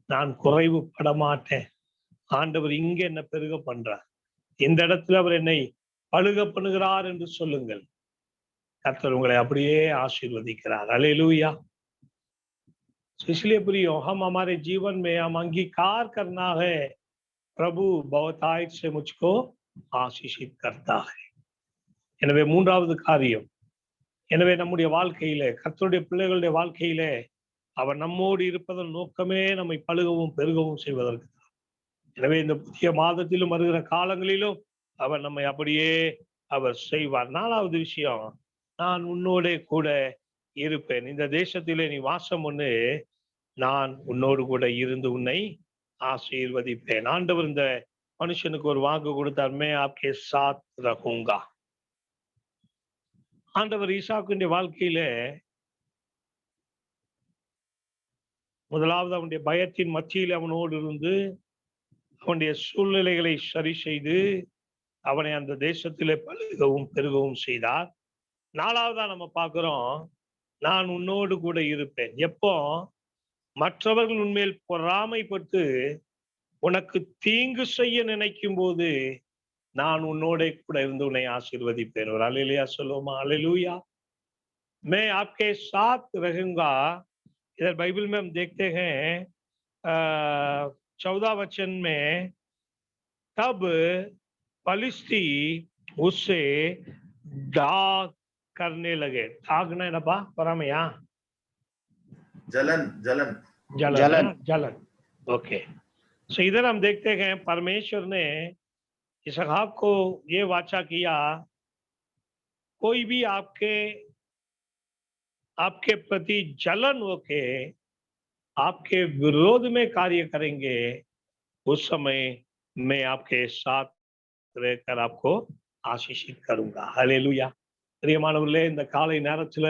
நான் குறைவுபட மாட்டேன். ஆண்டவர் இங்க என்ன பெருக பண்றார், இந்த இடத்துல அவர் என்னை பழுக பண்ணுகிறார் என்று சொல்லுங்கள். கர்த்தர் உங்களை அப்படியே ஆசீர்வதிக்கிறார். அல்லேலூயா. इसलिए प्रियो, हम हमारे जीवन में हम अंगीकार करना है, प्रभु बहुतायत से मुझको आशीषित करता है. எனவே மூன்றாவது காரியம், எனவே நம்முடைய வாழ்க்கையிலே, கர்த்தருடைய பிள்ளைகளுடைய வாழ்க்கையிலே அவர் நம்மோடு இருப்பதன் நோக்கமே நம்மை பழுகவும் பெருகவும் செய்வதற்கு. எனவே இந்த புதிய மாதத்திலும் வருகிற காலங்களிலும் அவர் நம்மை அப்படியே அவர் செய்வார். நாலாவது விஷயம், நான் உன்னோட கூட இருப்பேன். இந்த தேசத்திலே நீ வாசம் ஒண்ணு, நான் உன்னோடு கூட இருந்து உன்னை ஆசீர்வதிப்பேன். ஆண்டவர் இந்த மனுஷனுக்கு ஒரு வாக்கு கொடுத்தார், மே ஆப்கே சாத் ரஹூங்கா. ஆண்டவர் ஈசாக்குடைய வாழ்க்கையில முதலாவது அவனுடைய பயத்தின் மத்தியில் அவனோடு இருந்து அவனுடைய சூழ்நிலைகளை சரி செய்து அவனை அந்த தேசத்திலே பழுகவும் பெருகவும் செய்தார். நாலாவதா நம்ம பார்க்கிறோம், நான் உன்னோடு கூட இருப்பேன். எப்போ? மற்றவர்கள் உன்மேல் பொறாமைப்பட்டு உனக்கு தீங்கு செய்ய நினைக்கும் போது நான் உன்னோட கூட இருந்து உன்னை ஆசீர்வதிப்பேன். ஒரு அல்லேலூயா சொல்லுவோமா? அல்லேலூया। मैं आपके साथ रहूंगा। इधर बाइबल में हम देखते हैं 14 वचन में, तब फलिस्ती उससे दाग करने लगे। दागना ना पा परमया, जलन जलन जलन जलन। जलन। ओके, सो इधर हम देखते हैं परमेश्वर ने इसहाक को ये वाचा किया, कोई भी आपके प्रति जलन होके आपके विरोध में कार्य करेंगे, उस समय मैं आपके साथ रहकर आपको ஆசீஷித் கருங்கா. ஹல்லேலூயா. பிரியமானவர்களே, இந்த காலை நேரத்துல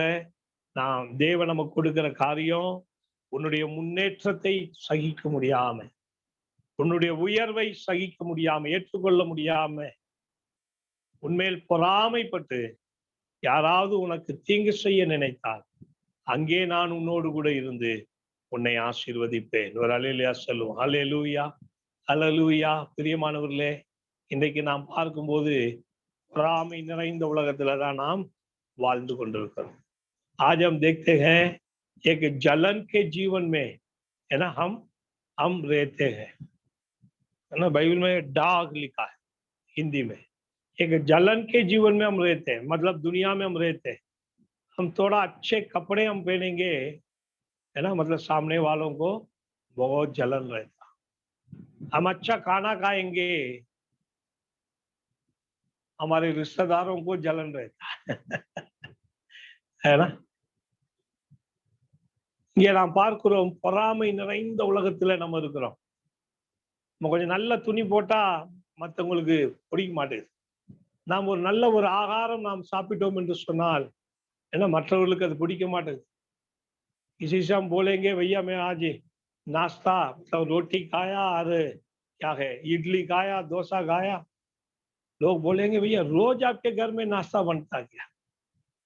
நாம் தேவன் நமக்கு கொடுக்கிற காரியம், உன்னுடைய முன்னேற்றத்தை சகிக்க முடியாம, உன்னுடைய உயர்வை சகிக்க முடியாம, ஏற்றுக்கொள்ள முடியாம, உன்மேல் பொறாமைப்பட்டு யாராவது உனக்கு தீங்கு செய்ய நினைத்தால், அங்கே நான் உன்னோடு கூட இருந்து உன்னை ஆசீர்வதிப்பேன். ஒரு அல்லேலூயா சொல்லுவோம். அல்லேலூயா, அல்லேலூயா. பிரியமானவர்களே, இன்றைக்கு நாம் பார்க்கும்போது பொறாமை நிறைந்த உலகத்துல தான் நாம் வாழ்ந்து கொண்டிருக்கிறோம். आज हम देखते हैं एक जलन के जीवन में, है ना, हम रहते हैं, है ना। बाइबल में डाग लिखा है हिंदी में। एक जलन के जीवन में हम रहते हैं, मतलब दुनिया में हम रहते हैं। हम थोड़ा अच्छे कपड़े हम पहनेंगे, है ना, मतलब सामने वालों को बहुत जलन रहता। हम अच्छा खाना खाएंगे, हमारे रिश्तेदारों को जलन रहता है ना। இங்கே நாம் பார்க்கிறோம், பொறாமை நிறைந்த உலகத்துல நம்ம இருக்கிறோம். நம்ம கொஞ்சம் நல்ல துணி போட்டா மற்றவங்களுக்கு பிடிக்க மாட்டேங்குது. நாம் ஒரு நல்ல ஒரு ஆகாரம் நாம் சாப்பிட்டோம் என்று சொன்னால், ஏன்னா மற்றவர்களுக்கு அது பிடிக்க மாட்டேங்குது। किसी से हम बोलेंगे भैया मैं आज नाश्ता मतलब रोटी खाया और क्या है इडली खाया डोसा खाया, लोग बोलेंगे भैया रोज आपके घर में नाश्ता बनता क्या,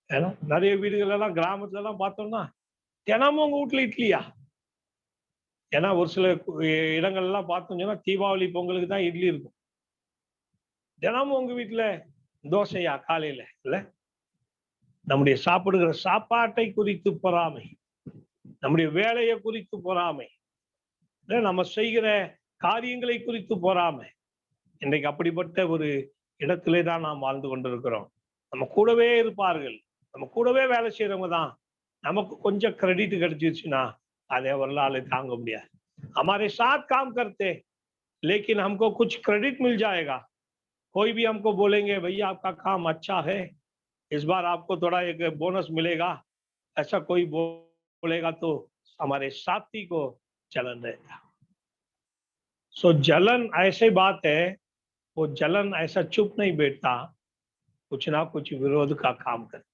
है ना। நிறைய வீடுகள் எல்லாம் கிராமத்துல எல்லாம் பார்த்தோம்னா தினமும் உங்க வீட்டுல இட்லியா, ஏன்னா ஒரு சில இடங்கள் எல்லாம் பார்த்தோம்னா தீபாவளி பொங்கலுக்கு தான் இட்லி இருக்கும், தினமும் உங்க வீட்டுல தோசையா காலையில இல்ல। நம்முடைய சாப்பிடுகிற சாப்பாட்டை குறித்து பொறாமை, நம்முடைய வேலையை குறித்து பொறாமை, நம்ம செய்கிற காரியங்களை குறித்து பொறாமை। இன்றைக்கு அப்படிப்பட்ட ஒரு இடத்திலே தான் நாம் வாழ்ந்து கொண்டிருக்கிறோம்। நம்ம கூடவே இருப்பார்கள், நம்ம கூடவே வேலை செய்யறவங்க தான் நமக்கு கொஞ்சம் क्रेडिट கிடைச்சிருச்சுன்னா அதை அவர்களால தாங்க முடியாது। हमारे साथ काम करते लेकिन हमको कुछ क्रेडिट मिल जाएगा, कोई भी हमको बोलेंगे भैया आपका काम अच्छा है, इस बार आपको थोड़ा एक बोनस मिलेगा, ऐसा कोई बोलेगा तो हमारे साथी को जलन रहेगा। सो जलन ऐसी बात है, वो जलन ऐसा चुप नहीं बैठता, कुछ ना कुछ विरोध का काम करता।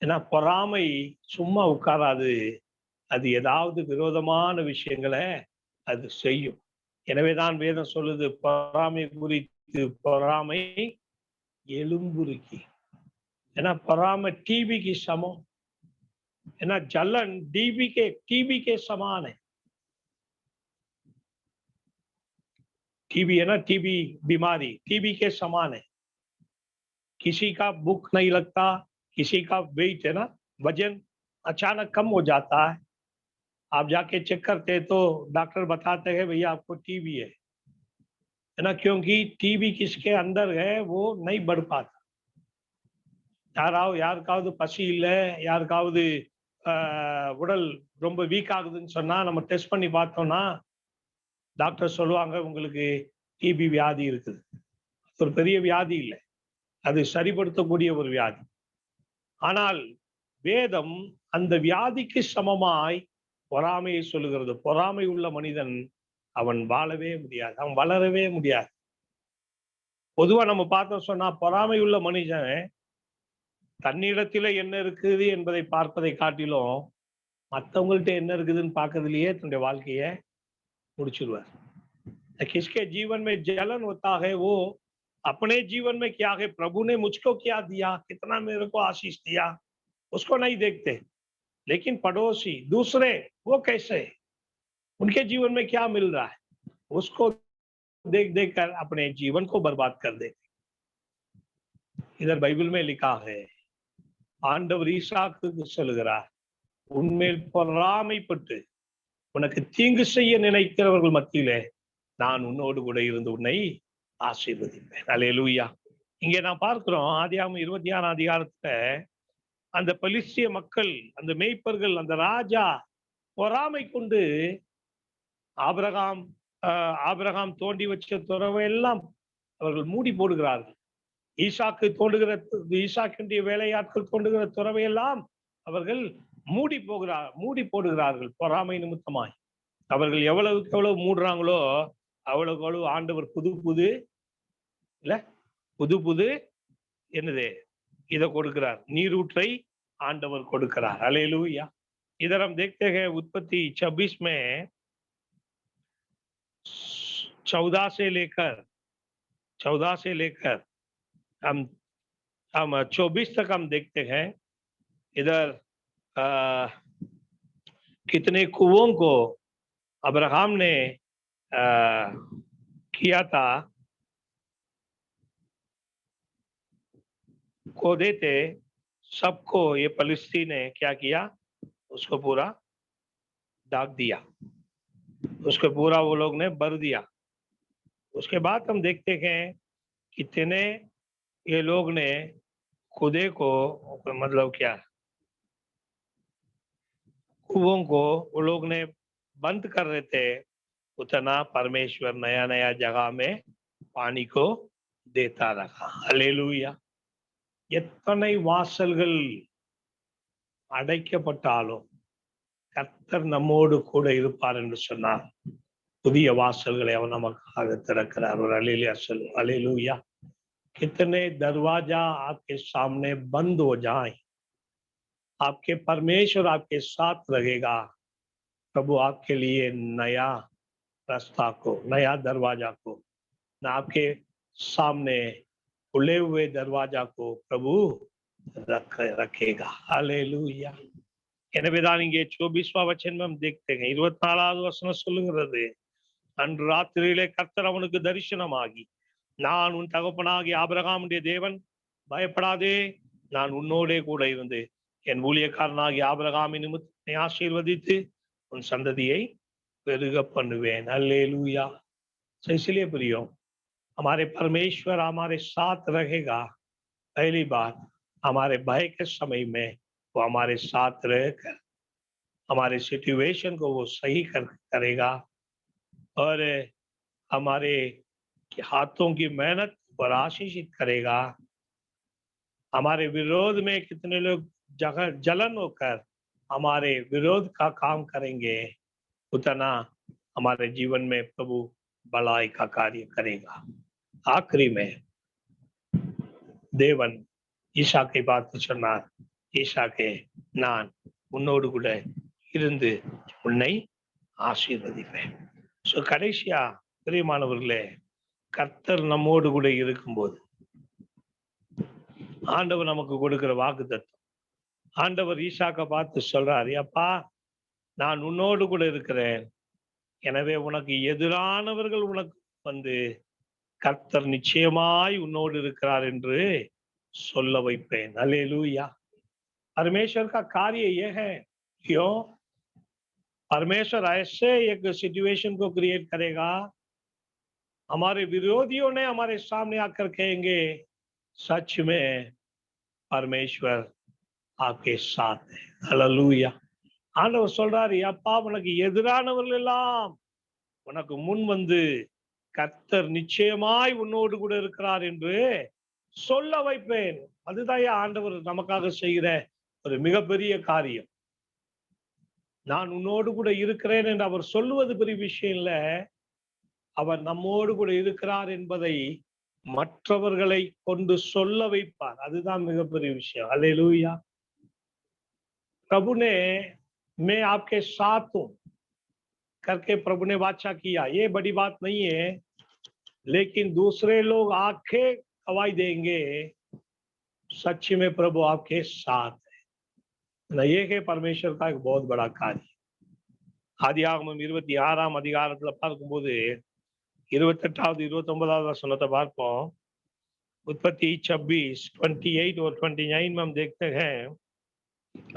ஏன்னா பொறாமை சும்மா உட்காராது, அது ஏதாவது விரோதமான விஷயங்களை அது செய்யும்। எனவேதான் வேதம் சொல்லுது, பொறாமை குறித்து பொறாமை எலும்புருக்கி, ஏன்னா பொறாமை டிபிக்கு சமம், ஏன்னா जलन टीबी के समान है। टीबी है ना, टीबी बीमारी टीबी के समान है। किसी का भूख नहीं लगता, किसी का वेट है ना, वजन अचानक कम हो जाता है, आप जाके चेक करते हैं तो डॉक्टर बताते हैं भैया आपको टीबी है ना, क्योंकि टीबी किसके अंदर है वो नहीं बढ़ पाता। யாருக்காவது பசி இல்லை, யாருக்காவது உடல் ரொம்ப வீக் ஆகுதுன்னு சொன்னா நம்ம டெஸ்ட் பண்ணி பார்த்தோம்னா டாக்டர் சொல்லுவாங்க உங்களுக்கு டிபி வியாதி இருக்குது। ஒரு பெரிய வியாதி இல்லை, அது சரிப்படுத்தக்கூடிய ஒரு வியாதி। ஆனால் வேதம் அந்த வியாதிக்கு சமமாய் பொறாமையை சொல்லுகிறது। பொறாமை உள்ள மனிதன் அவன் வாழவே முடியாது, அவன் வளரவே முடியாது। பொதுவா நம்ம பார்த்தோம் சொன்னா பொறாமை உள்ள மனிதன் தன்னிடத்தில என்ன இருக்குது என்பதை பார்ப்பதை காட்டிலும் மற்றவங்கள்ட்ட என்ன இருக்குதுன்னு பார்க்கறதுலயே தன்னுடைய வாழ்க்கையை முடிச்சிருவார்। किसके जीवन में जलन होता है वो अपने जीवन में क्या है, प्रभु ने मुझको क्या दिया, कितना मेरे को आशीष दिया, उसको नहीं देखते। लेकिन पड़ोसी दूसरे वो कैसे, उनके जीवन में क्या मिल रहा है, उसको देख देख कर अपने जीवन को बर्बाद कर देते। इधर बाइबल में लिखा है, ஆண்டவர் ஈசாக்குக்கு சொல்லுகிறார், உன்மேல் பொறாமைப்பட்டு உனக்கு தீங்கு செய்ய நினைக்கிறவர்கள் மத்தியிலே நான் உன்னோடு கூட இருந்து உன்னை ஆசீர்வதிப்பேன்। அல்லேலூயா। இங்கே நான் பார்க்கிறோம் ஆதியாகமம் 26ஆம் அதிகாரத்துல அந்த பெலிஸ்திய மக்கள், அந்த மேய்ப்பர்கள், அந்த ராஜா பொறாமை கொண்டு ஆபிரகாம் தோண்டி வச்ச துறவை எல்லாம் அவர்கள் மூடி போடுகிறார்கள்। ஈசாக்கினுடைய வேலையாட்கள் தோண்டுகிற துறவையெல்லாம் அவர்கள் மூடி போடுகிறார்கள் பொறாமை நிமித்தமாய்। அவர்கள் எவ்வளவுக்கு எவ்வளவு மூடுறாங்களோ அவ்வளவுக்கு அவ்வளவு ஆண்டவர் புது என்னது இதை கொடுக்கிறார், நீரூற்றை ஆண்டவர் கொடுக்கிறார்। அல்லேலூயா। इधर हम देखते हैं उत्पत्ति 26 में 14 से लेकर हम 24 तक हम देखते हैं। इधर कितने कुओं को अब्राहम ने किया था, खोदे थे, सबको ये फलिस्ती ने क्या किया, उसको पूरा दाग दिया, उसको पूरा वो लोग ने भर दिया। उसके बाद हम देखते हैं कितने ये लोग ने खुदे को, मतलब क्या, कुओं को वो लोग ने बंद कर रहे थे, उतना परमेश्वर नया नया जगह में पानी को देता रहा। हालेलूया। எத்தனை வாசல்கள் அடைக்கப்பட்டாலும் கர்த்தர் நம்மோடு கூட இருப்பார் என்று சொன்னார்। புதிய வாசல்களை அவர் நமக்காக திறக்கிறார்। ஒரு அல்லேலூயா சொல்லு। हालेलूया। कितने दरवाजा आपके सामने बंद हो जाए, आपके परमेश्वर आपके साथ रहेगा। प्रभु आपके लिए नया रास्ता को, नया दरवाजा को, न आपके सामने खुले हुए दरवाजा को प्रभु रखेगा। हालेलूया। எனவேதான் இங்கே 24 வசனம் हम देखते हैं, 24வது வசனம் சொல்லுகிறது, அன்று ராத்திரியிலே கர்த்தர் அவனுக்கு தரிசனமாகி, நான் உன் தகப்பனாகிய ஆபிரகாமுடைய தேவன், பயப்படாதே, நான் உன்னோடே கூட இருந்து என் ஊழியக்காரனாகிய ஆபிரகாமின் நிமித்தத்தை ஆசீர்வதித்து उन संततिயை பெருக பண்ணுவேன்। हालेलूया। इसलिए प्रियो, हमारे परमेश्वर हमारे साथ रहेगा। पहली बात, हमारे भय के समय में वो हमारे साथ रहकर हमारे सिचुएशन को वो सही करेगा और हमारे हाथों की मेहनत पर आशीषित करेगा। हमारे विरोध में कितने लोग जलन होकर हमारे विरोध का काम करेंगे, उतना हमारे जीवन में प्रभु भलाई का कार्य करेगा। आखिरी में தேவன் ஈசாக்கை பார்த்து சொன்னார், ஈசாக்கே, நான் உன்னோடு கூட இருந்து உன்னை ஆசீர்வதிப்பேன்। ஸோ கடைசியா பிரியமானவர்களே, கர்த்தர் நம்மோடு கூட இருக்கும்போது ஆண்டவர் நமக்கு கொடுக்கிற வாக்குத்தத்தம், ஆண்டவர் ஈசாக்கை பார்த்து சொல்றாரு, அப்பா நான் உன்னோடு கூட இருக்கிறேன், எனவே உனக்கு எதிரானவர்கள் உனக்கு வந்து கர்த்தர் நிச்சயமாய் உன்னோடு இருக்கிறார் என்று சொல்ல வைப்பேன்। हालेलूया। परमेश्वर का कार्य यह है, क्यों परमेश्वर ऐसे एक सिचुएशन को क्रिएट करेगा, हमारे विरोधियों ने हमारे सामने आकर कहेंगे, सच में परमेश्वर आपके साथ है। हालेलूया। ஆண்டவர் சொல்றாரு, அப்பா உனக்கு எதிரானவர்கள் எல்லாம் உனக்கு முன் வந்து கர்த்தர் நிச்சயமாய் உன்னோடு கூட இருக்கிறார் என்று சொல்ல வைப்பேன்। அதுதான் ஆண்டவர் நமக்காக செய்கிற ஒரு மிகப்பெரிய காரியம்। நான் உன்னோடு கூட இருக்கிறேன் என்று அவர் சொல்லுவது பெரிய விஷயம் இல்ல, அவர் நம்மோடு கூட இருக்கிறார் என்பதை மற்றவர்களை கொண்டு சொல்ல வைப்பார், அதுதான் மிகப்பெரிய விஷயம்। हालेलूया। प्रभु ने मैं आपके साथ हूं करके प्रभु ने वाचा किया, ये बड़ी बात नहीं है, लेकिन दूसरे लोग आंखें गवाही देंगे, सच में प्रभु आपके साथ है। ये है परमेश्वर का एक बहुत बड़ा कार्य। ஆதியாகமம் 26ஆம் அதிகாரத்துல பார்க்கும்போது 28வது 29வது वचनத்தை பார்ப்போம்। उत्पत्ति 26, 28 और 29 में हम देखते हैं,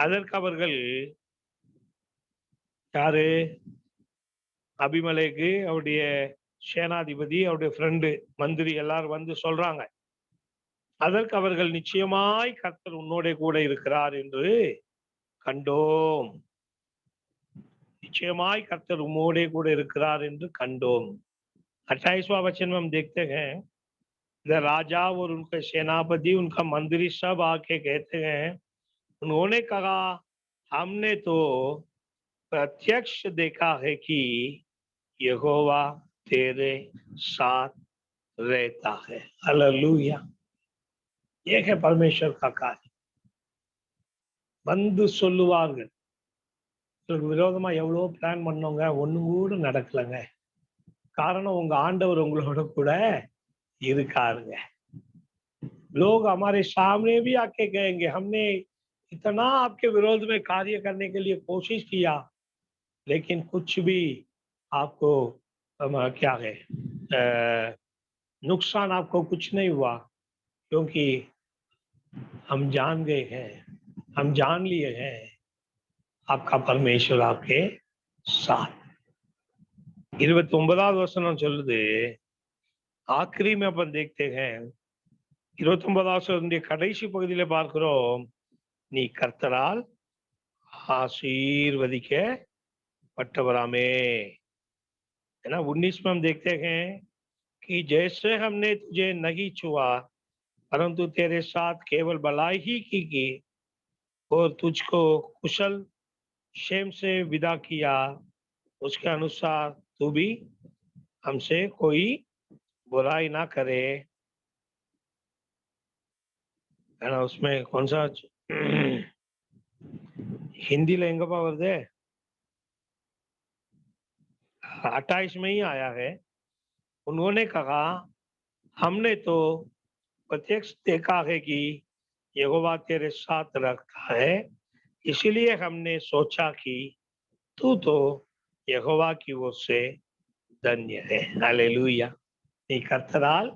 அதற்கு அவர்கள், யாரு, அபிமெலேக்கு, அவருடைய சேனாதிபதி, அவருடைய ஃப்ரெண்டு, மந்திரி எல்லாரும் வந்து சொல்றாங்க, அதற்கு அவர்கள், நிச்சயமாய் கர்த்தர் உன்னோட கூட இருக்கிறார் என்று கண்டோம், நிச்சயமாய் கர்த்தர் உம்மோடே கூட இருக்கிறார் என்று கண்டோம்। 28वां वचन में हम देखते हैं, राजा और उनके सेनापति, उनका मंत्री सब आके कहते हैं, उन्होंने कहा, हमने तो प्रत्यक्ष देखा है कि यहोवा तेरे साथ रहता है। हालेलूया। ये है परमेश्वर का कार्य। வந்து சொல்லுவார்கள், விரோதமா எவ்வளவு பிளான் பண்ணவங்க, ஒண்ணும் கூட நடக்கலங்க, காரணம் உங்க ஆண்டவர் உங்களோட கூட இருக்காருங்க। लोग हमारे सामने भी आके कहेंगे, हमने इतना आपके विरोध में कार्य करने के लिए कोशिश किया, लेकिन कुछ भी आपको क्या है नुकसान आपको कुछ नहीं हुआ, क्योंकि हम जान गए हैं, हम जान लिए हैं आपका परमेश्वर आपके साथ. 29வது வசனம் சொல்லுது, आखिरी में अपन देखते हैं 29வது வசனத்தின் கடைசி பகுதியில பார்க்கிறோம், நீ கர்த்தரால் आशीर्वदिக்கப்பட்டவராமே. है ना. 19 में हम देखते हैं कि जैसे हमने तुझे नहीं छुआ परंतु तेरे साथ केवल भलाई ही की और तुझको कुशल क्षेम से विदा किया, उसके अनुसार तू भी हमसे कोई बुराई ना करे. है ना. उसमें कौन सा हिंदी एंगपा வருது, 28 में ही आया है. उन्होंने कहा, हमने तो प्रत्यक्ष देखा है कि यहोवा तेरे साथ रखता है, इसलिए हमने सोचा कि तू तो यहोवा की ओर से धन्य है. हालेलूया. நீ கர்த்தரால்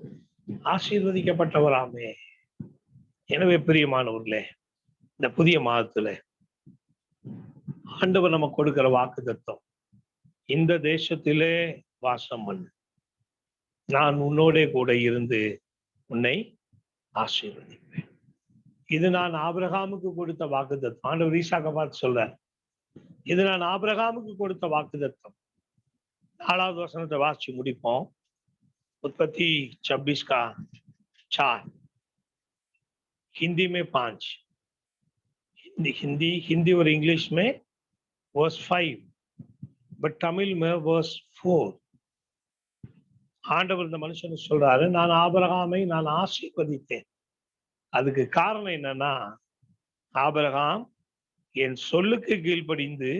ஆசீர்வதிக்கப்பட்டவராமே. எனவே பிரியமானவர்களே, இந்த புதிய மாதத்துல ஆண்டவர் நமக்கு கொடுக்கிற வாக்குத்தத்தம், இந்த தேசத்திலே வாசம் பண்ணு, நான் உன்னோட கூட இருந்து உன்னை ஆசீர்வதிப்பேன். இது நான் ஆபிரகாமுக்கு கொடுத்த வாக்குத்தத்தம். ஆண்டவர் ஈசாக்க பார்த்து சொல்றார், இது நான் ஆபிரகாமுக்கு கொடுத்த வாக்குத்தத்தம். 4வது வசனத்தை வாசிச்சு முடிப்போம். उत्पत्ति 26 का 4, हिंदी में 5, हिंदी और इंग्लिश में वर्स 5, बट तमिल में वर्स 4. ஆண்டவர் இந்த மனுஷனுக்கு சொல்றாரு, நான் ஆபிரகாமை நான் ஆசீர்வதித்தேன். அதுக்கு காரணம் என்னன்னா, ஆபிரகாம் என் சொல்லுக்கு கீழ்ப்படிந்து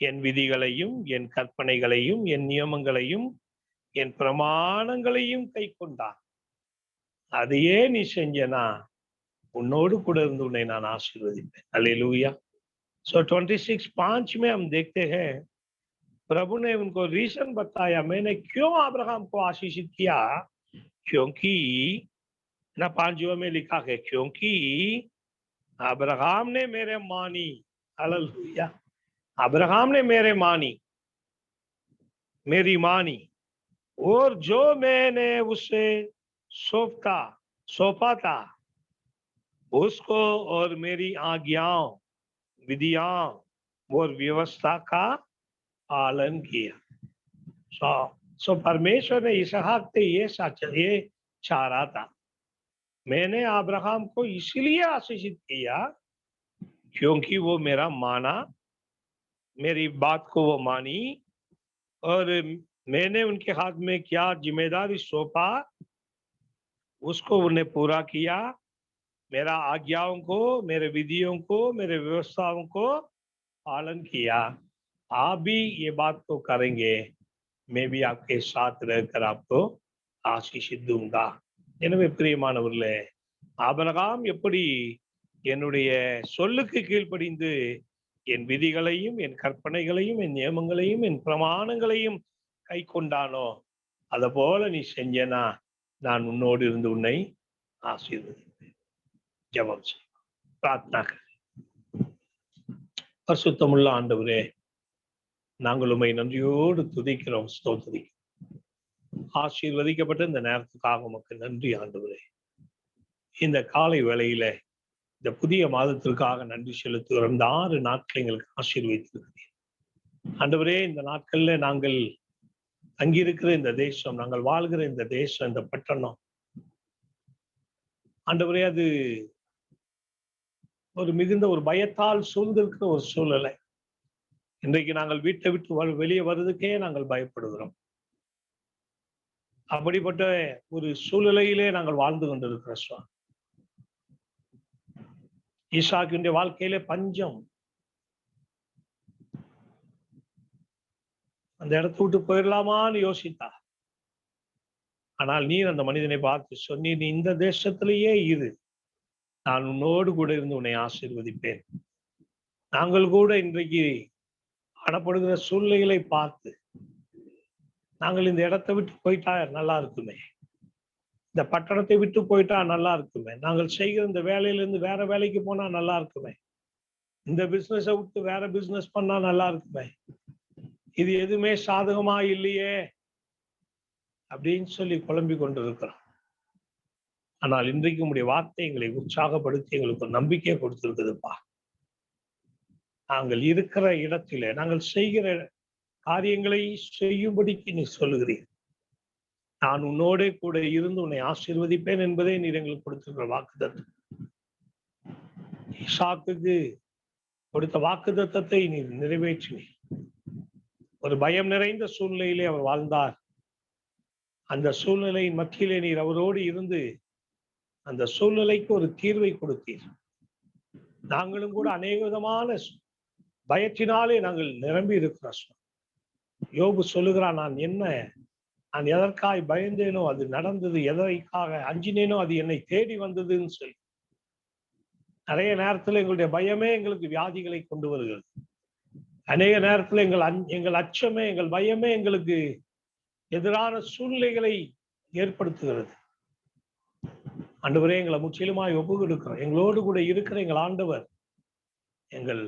என் விதிகளையும் என் கற்பனைகளையும் என் நியமங்களையும் என் பிரமாணங்களையும் கை கொண்டான். அதையே நீ செஞ்சனா उन्नोड கூட இருந்து உன்னை நான் ஆசீர்வதிப்பேன். हालेलुया. सो 26:5 में हम देखते हैं, प्रभु ने उनको रीजन बताया, मैंने क्यों अब्राहम को आशीषित किया, क्योंकि ना 5 में लिखा है, क्योंकि अब्राहम ने मेरे मानी. हालेलुया. अब्राहम ने मेरे मानी, मेरी मानी, और जो मैंने उसे सौंपा था उसको और मेरी आज्ञाओं विधियां और व्यवस्था का पालन किया. सो परमेश्वर ने इसहाक से ये चाह रहा था, मैंने अब्राहम को इसलिए आशीषित किया क्योंकि वो मेरा माना, मेरी बात को वो मानी, और मैंने उनके हाथ में क्या जिम्मेदारी सौंपा उसको उन्हें पूरा किया. मेरा आज्ञाओं को, मेरे विधियों को, मेरे व्यवस्थाओं को पालन किया. आप भी ये बात को करेंगे, मैं भी आपके साथ रहकर आपको आशीष दूंगा. எனவே பிரியமானவர்களே, ஆபிரகாம் எப்படி என்னுடைய சொல்லுக்கு கீழ்ப்படிந்து என் விதிகளையும் என் கற்பனைகளையும் என் நியமங்களையும் என் பிரமாணங்களையும் கை கொண்டானோ, அத போல நீ செஞ்சனா நான் உன்னோடு இருந்து உன்னை ஆசீர்வதிப்பேன். ஜெபம் செய்வோம், பிரார்த்தனை. பரிசுத்தமுள்ள ஆண்டவரே, நாங்கள் உம்மை நன்றியோடு துதிக்கிறோம், ஸ்தோத்திரிக்கிறோம். ஆசீர்வதிக்கப்பட்ட இந்த நேரத்துக்காக உமக்கு நன்றி ஆண்டவரே. இந்த காலை வேளையில இந்த புதிய மாதத்திற்காக நன்றி செலுத்துகிறோம். இந்த 6 நாட்கள் எங்களுக்கு ஆசீர்வதித்திருக்கிறீர் ஆண்டவரே. இந்த நாட்கள்ல நாங்கள் தங்கியிருக்கிற இந்த தேசம், நாங்கள் வாழ்கிற இந்த தேசம், இந்த பட்டணம் ஆண்டவரே, அது ஒரு மிகுந்த ஒரு பயத்தால் சூழ்ந்திருக்கிற ஒரு சூழ்நிலை. இன்றைக்கு நாங்கள் வீட்டை விட்டு வெளியே வருவதற்கே நாங்கள் பயப்படுகிறோம். அப்படிப்பட்ட ஒரு சூழ்நிலையிலே நாங்கள் வாழ்ந்து கொண்டிருக்கிறோம் சுவாமி. ஈசாக்கினுடைய வாழ்க்கையிலே பஞ்சம், அந்த இடத்தை விட்டு போயிடலாமான்னு யோசித்தா. ஆனால் நீர் அந்த மனிதனை பார்த்து சொன்னீர், நீ இந்த தேசத்திலேயே இரு, நான் உன்னோடு கூட இருந்து உன்னை ஆசீர்வதிப்பேன். நாங்கள் கூட இன்றைக்கு காணப்படுகிற சூழ்நிலைகளை பார்த்து நாங்கள் இந்த இடத்தை விட்டு போயிட்டா நல்லா இருக்குமே, இந்த பட்டணத்தை விட்டு போயிட்டா நல்லா இருக்குமே, நாங்கள் செய்கிற இந்த வேலையிலிருந்து வேற வேலைக்கு போனா நல்லா இருக்குமே, இந்த பிசினஸை விட்டு வேற பிசினஸ் பண்ணா நல்லா இருக்குமே, இது எதுவுமே சாதகமா இல்லையே அப்படின்னு சொல்லி குழம்பி கொண்டு இருக்கிறோம். ஆனால் இன்றைக்கு உங்களுடைய வார்த்தை எங்களை உற்சாகப்படுத்தி எங்களுக்கு ஒரு நம்பிக்கையை கொடுத்திருக்குதுப்பா. நாங்கள் இருக்கிற இடத்திலே நாங்கள் செய்கிற காரியங்களை செய்யும்படிக்கு நீ சொல்லுகிறீர். நான் உன்னோட கூட இருந்து உன்னை ஆசீர்வதிப்பேன் என்பதே நீர் எங்களுக்கு கொடுத்திருக்கிற வாக்குத்தத்தம். ஈசாக்குக்கு கொடுத்த வாக்குத்தத்தத்தை நீர் நிறைவேற்றினீர். ஒரு பயம் நிறைந்த சூழ்நிலையிலே அவர் வாழ்ந்தார். அந்த சூழ்நிலையின் மத்தியிலே நீர் அவரோடு இருந்து அந்த சூழ்நிலைக்கு ஒரு தீர்வை கொடுத்தீர். நாங்களும் கூட அநேக விதமான பயத்தினாலே நாங்கள் நிரம்பி இருக்கிறோம். யோபு சொல்லுகிறான், நான் எதற்காய் பயந்தேனோ அது நடந்தது, எதற்காக அஞ்சினேனோ அது என்னை தேடி வந்ததுன்னு சொல்லி. நிறைய நேரத்துல எங்களுடைய பயமே எங்களுக்கு வியாதிகளை கொண்டு வருகிறது. அநேக நேரத்துல எங்கள் அச்சமே, எங்கள் பயமே எங்களுக்கு எதிரான சூழ்நிலைகளை ஏற்படுத்துகிறது. ஆண்டவரே, எங்களை முற்றிலுமாய் ஒப்பு கொடுக்கிறோம். எங்களோடு கூட இருக்கிற எங்கள் ஆண்டவர் எங்கள்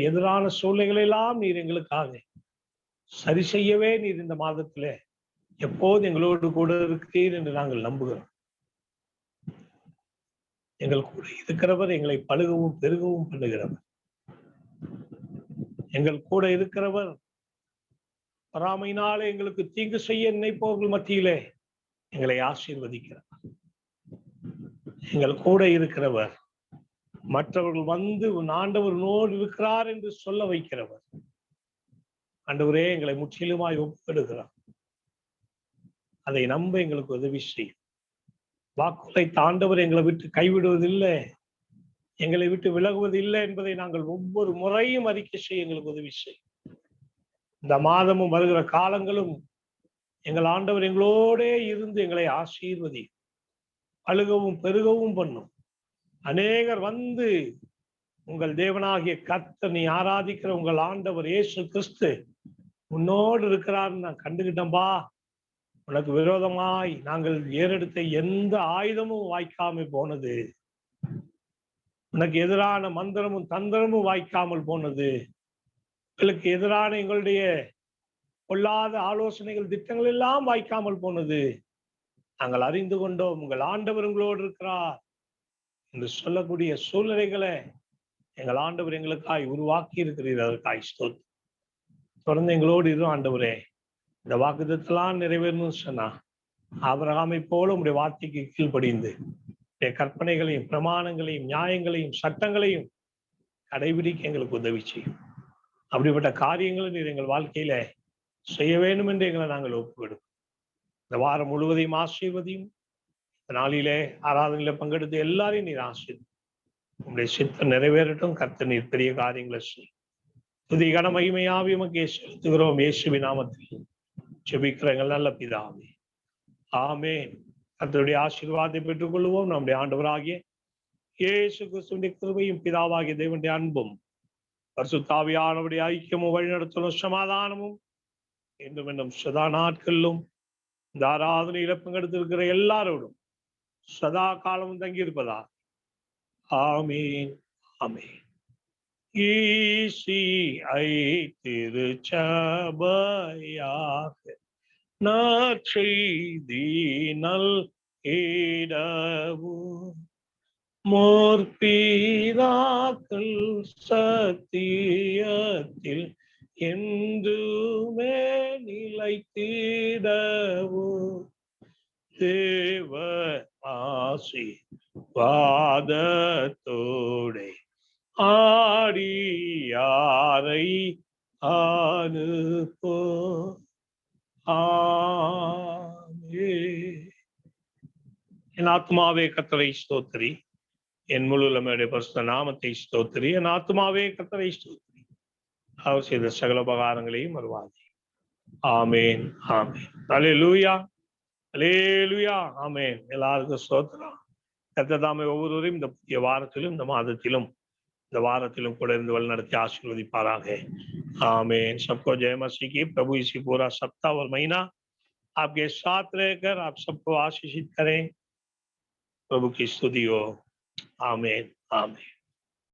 எதிரான சூழ்நிலைகள் எல்லாம் நீர் எங்களுக்காக சரி செய்யவே நீர் இந்த மாதத்திலே எப்போது எங்களோடு கூட இருக்கிறீர் என்று நாங்கள் நம்புகிறோம். எங்கள் கூட இருக்கிறவர் எங்களை பழுகவும் பெருகவும் பண்ணுகிறவர். எங்கள் கூட இருக்கிறவர் பொறாமையினாலே எங்களுக்கு தீங்கு செய்ய நினைப்பவர்கள் மத்தியிலே எங்களை ஆசீர்வதிக்கிறார். எங்கள் கூட இருக்கிறவர் மற்றவர்கள் வந்து உன் ஆண்டவர் நோடு இருக்கிறார் என்று சொல்ல வைக்கிறவர். ஆண்டவரே, எங்களை முற்றிலுமாய் ஒப்புக்கொடுக்கிறார். அதை நம்ப எங்களுக்கு உதவி செய்யும். வாக்குரைத்த ஆண்டவர் எங்களை விட்டு கைவிடுவதில்லை, எங்களை விட்டு விலகுவதில்லை என்பதை நாங்கள் ஒவ்வொரு முறையும் அறிக்கை செய்ய எங்களுக்கு உதவி செய்யும். இந்த மாதமும் வருகிற காலங்களும் எங்கள் ஆண்டவர் எங்களோடே இருந்து எங்களை ஆசீர்வதி, அழுகவும் பெருகவும் பண்ணும். அநேகர் வந்து உங்கள் தேவனாகிய கர்த்தர், நீ ஆராதிக்கிற உங்கள் ஆண்டவர் இயேசு கிறிஸ்து உன்னோடு இருக்கிறார்னு நான் கண்டுகிட்டம்பா, உனக்கு விரோதமாய் நாங்கள் ஏறெடுத்த எந்த ஆயுதமும் வாய்க்காமல் போனது, உனக்கு எதிரான மந்திரமும் தந்திரமும் வாய்க்காமல் போனது, உங்களுக்கு எதிரான எங்களுடைய கொள்ளாத ஆலோசனைகள் திட்டங்கள் எல்லாம் வாய்க்காமல் போனது, நாங்கள் அறிந்து கொண்டோம் உங்கள் ஆண்டவர் உங்களோடு இருக்கிறார் என்று சொல்லக்கூடிய சூழ்நிலைகளை எங்கள் ஆண்டவர் எங்களுக்காய் உருவாக்கி இருக்கிறீர். அதற்காய் ஸ்தோத்திரம். தொடர்ந்து எங்களோடு இரு ஆண்டவரே. இந்த வாக்குத்தத்தெல்லாம் நிறைவேறணும்னு சொன்னா ஆபிரகாமை போல உங்களுடைய வார்த்தைக்கு கீழ்ப்படிந்து கற்பனைகளையும் பிரமாணங்களையும் நியாயங்களையும் சட்டங்களையும் கடைபிடிக்க எங்களுக்கு உதவி செய்யும். அப்படிப்பட்ட காரியங்களை நீர் எங்கள் வாழ்க்கையில செய்ய வேண்டும் என்று எங்களை நாங்கள் ஒப்புக்கொடுக்கும். இந்த வாரம் முழுவதையும் ஆசீர்வதியும். இந்த நாளிலே ஆராதனையில பங்கெடுத்து எல்லாரையும் நீர் ஆசீர்வதி. உங்களுடைய சித்தம் நிறைவேறட்டும். கர்த்தர் நீர் பெரிய காரியங்களை செய்யும். துதி கன மகிமையாவி உமக்கே செலுத்துகிறோம். இயேசுவின் நாமத்தில் ஜெபிக்கிற எங்கள் நல்ல பிதாவே, ஆமென். கர்த்தருடைய ஆசீர்வாதத்தை பெற்றுக் கொள்வோம். நம்முடைய ஆண்டவராகிய இயேசு கிறிஸ்துவின் கிருபையும் பிதாவாகிய தேவனுடைய அன்பும் பரிசுத்த ஆவியானவருடைய ஐக்கியமும் வழிநடத்தலும் சமாதானமும் என்றும் என்னும் சதா நாட்களிலும் இந்த ஆராதனையில பங்கெடுத்திருக்கிற எல்லாரோடும் சதா காலமும் தங்கியிருப்பதா. ஆமீன், ஆமீன். ஈசிஐ திருச்சபையாக நற்செய்தி நல்கிடவும் முற்பிதாக்கள் சத்தியத்தில் என்றுமே நிலைத்திடவும் தேவ ஆசீர்வாதத்தோடே ஆடியாரை அனுப்போ. என் ஆத்மாவே கர்த்தரை ஸ்தோத்திரி, என் முழு உள்ளமையுடைய பரிசுத்த நாமத்தை ஸ்தோத்திரி. என் ஆத்மாவே கர்த்தரை ஸ்தோத்திரி, அவர் செய்த சகல உபகாரங்களையும் மறவாதே. ஆமேன், ஆமேன். அல்லேலூயா, அல்லேலூயா, ஆமேன். எல்லாருக்கும் ஸ்தோத்திரம். கர்த்தர் தாமே ஒவ்வொருவரையும் இந்த புதிய வாரத்திலும் இந்த மாதத்திலும் இந்த வாரத்திலும் கூட இருந்து வழிநடத்தி ஆசீர்வதிப்பாராக आमीन। सबको जय मसीह की। प्रभु इसी पूरा सप्ताह और महीना आपके साथ रहकर आप सबको आशीषित करें। प्रभु की स्तुति हो। आमीन आमीन।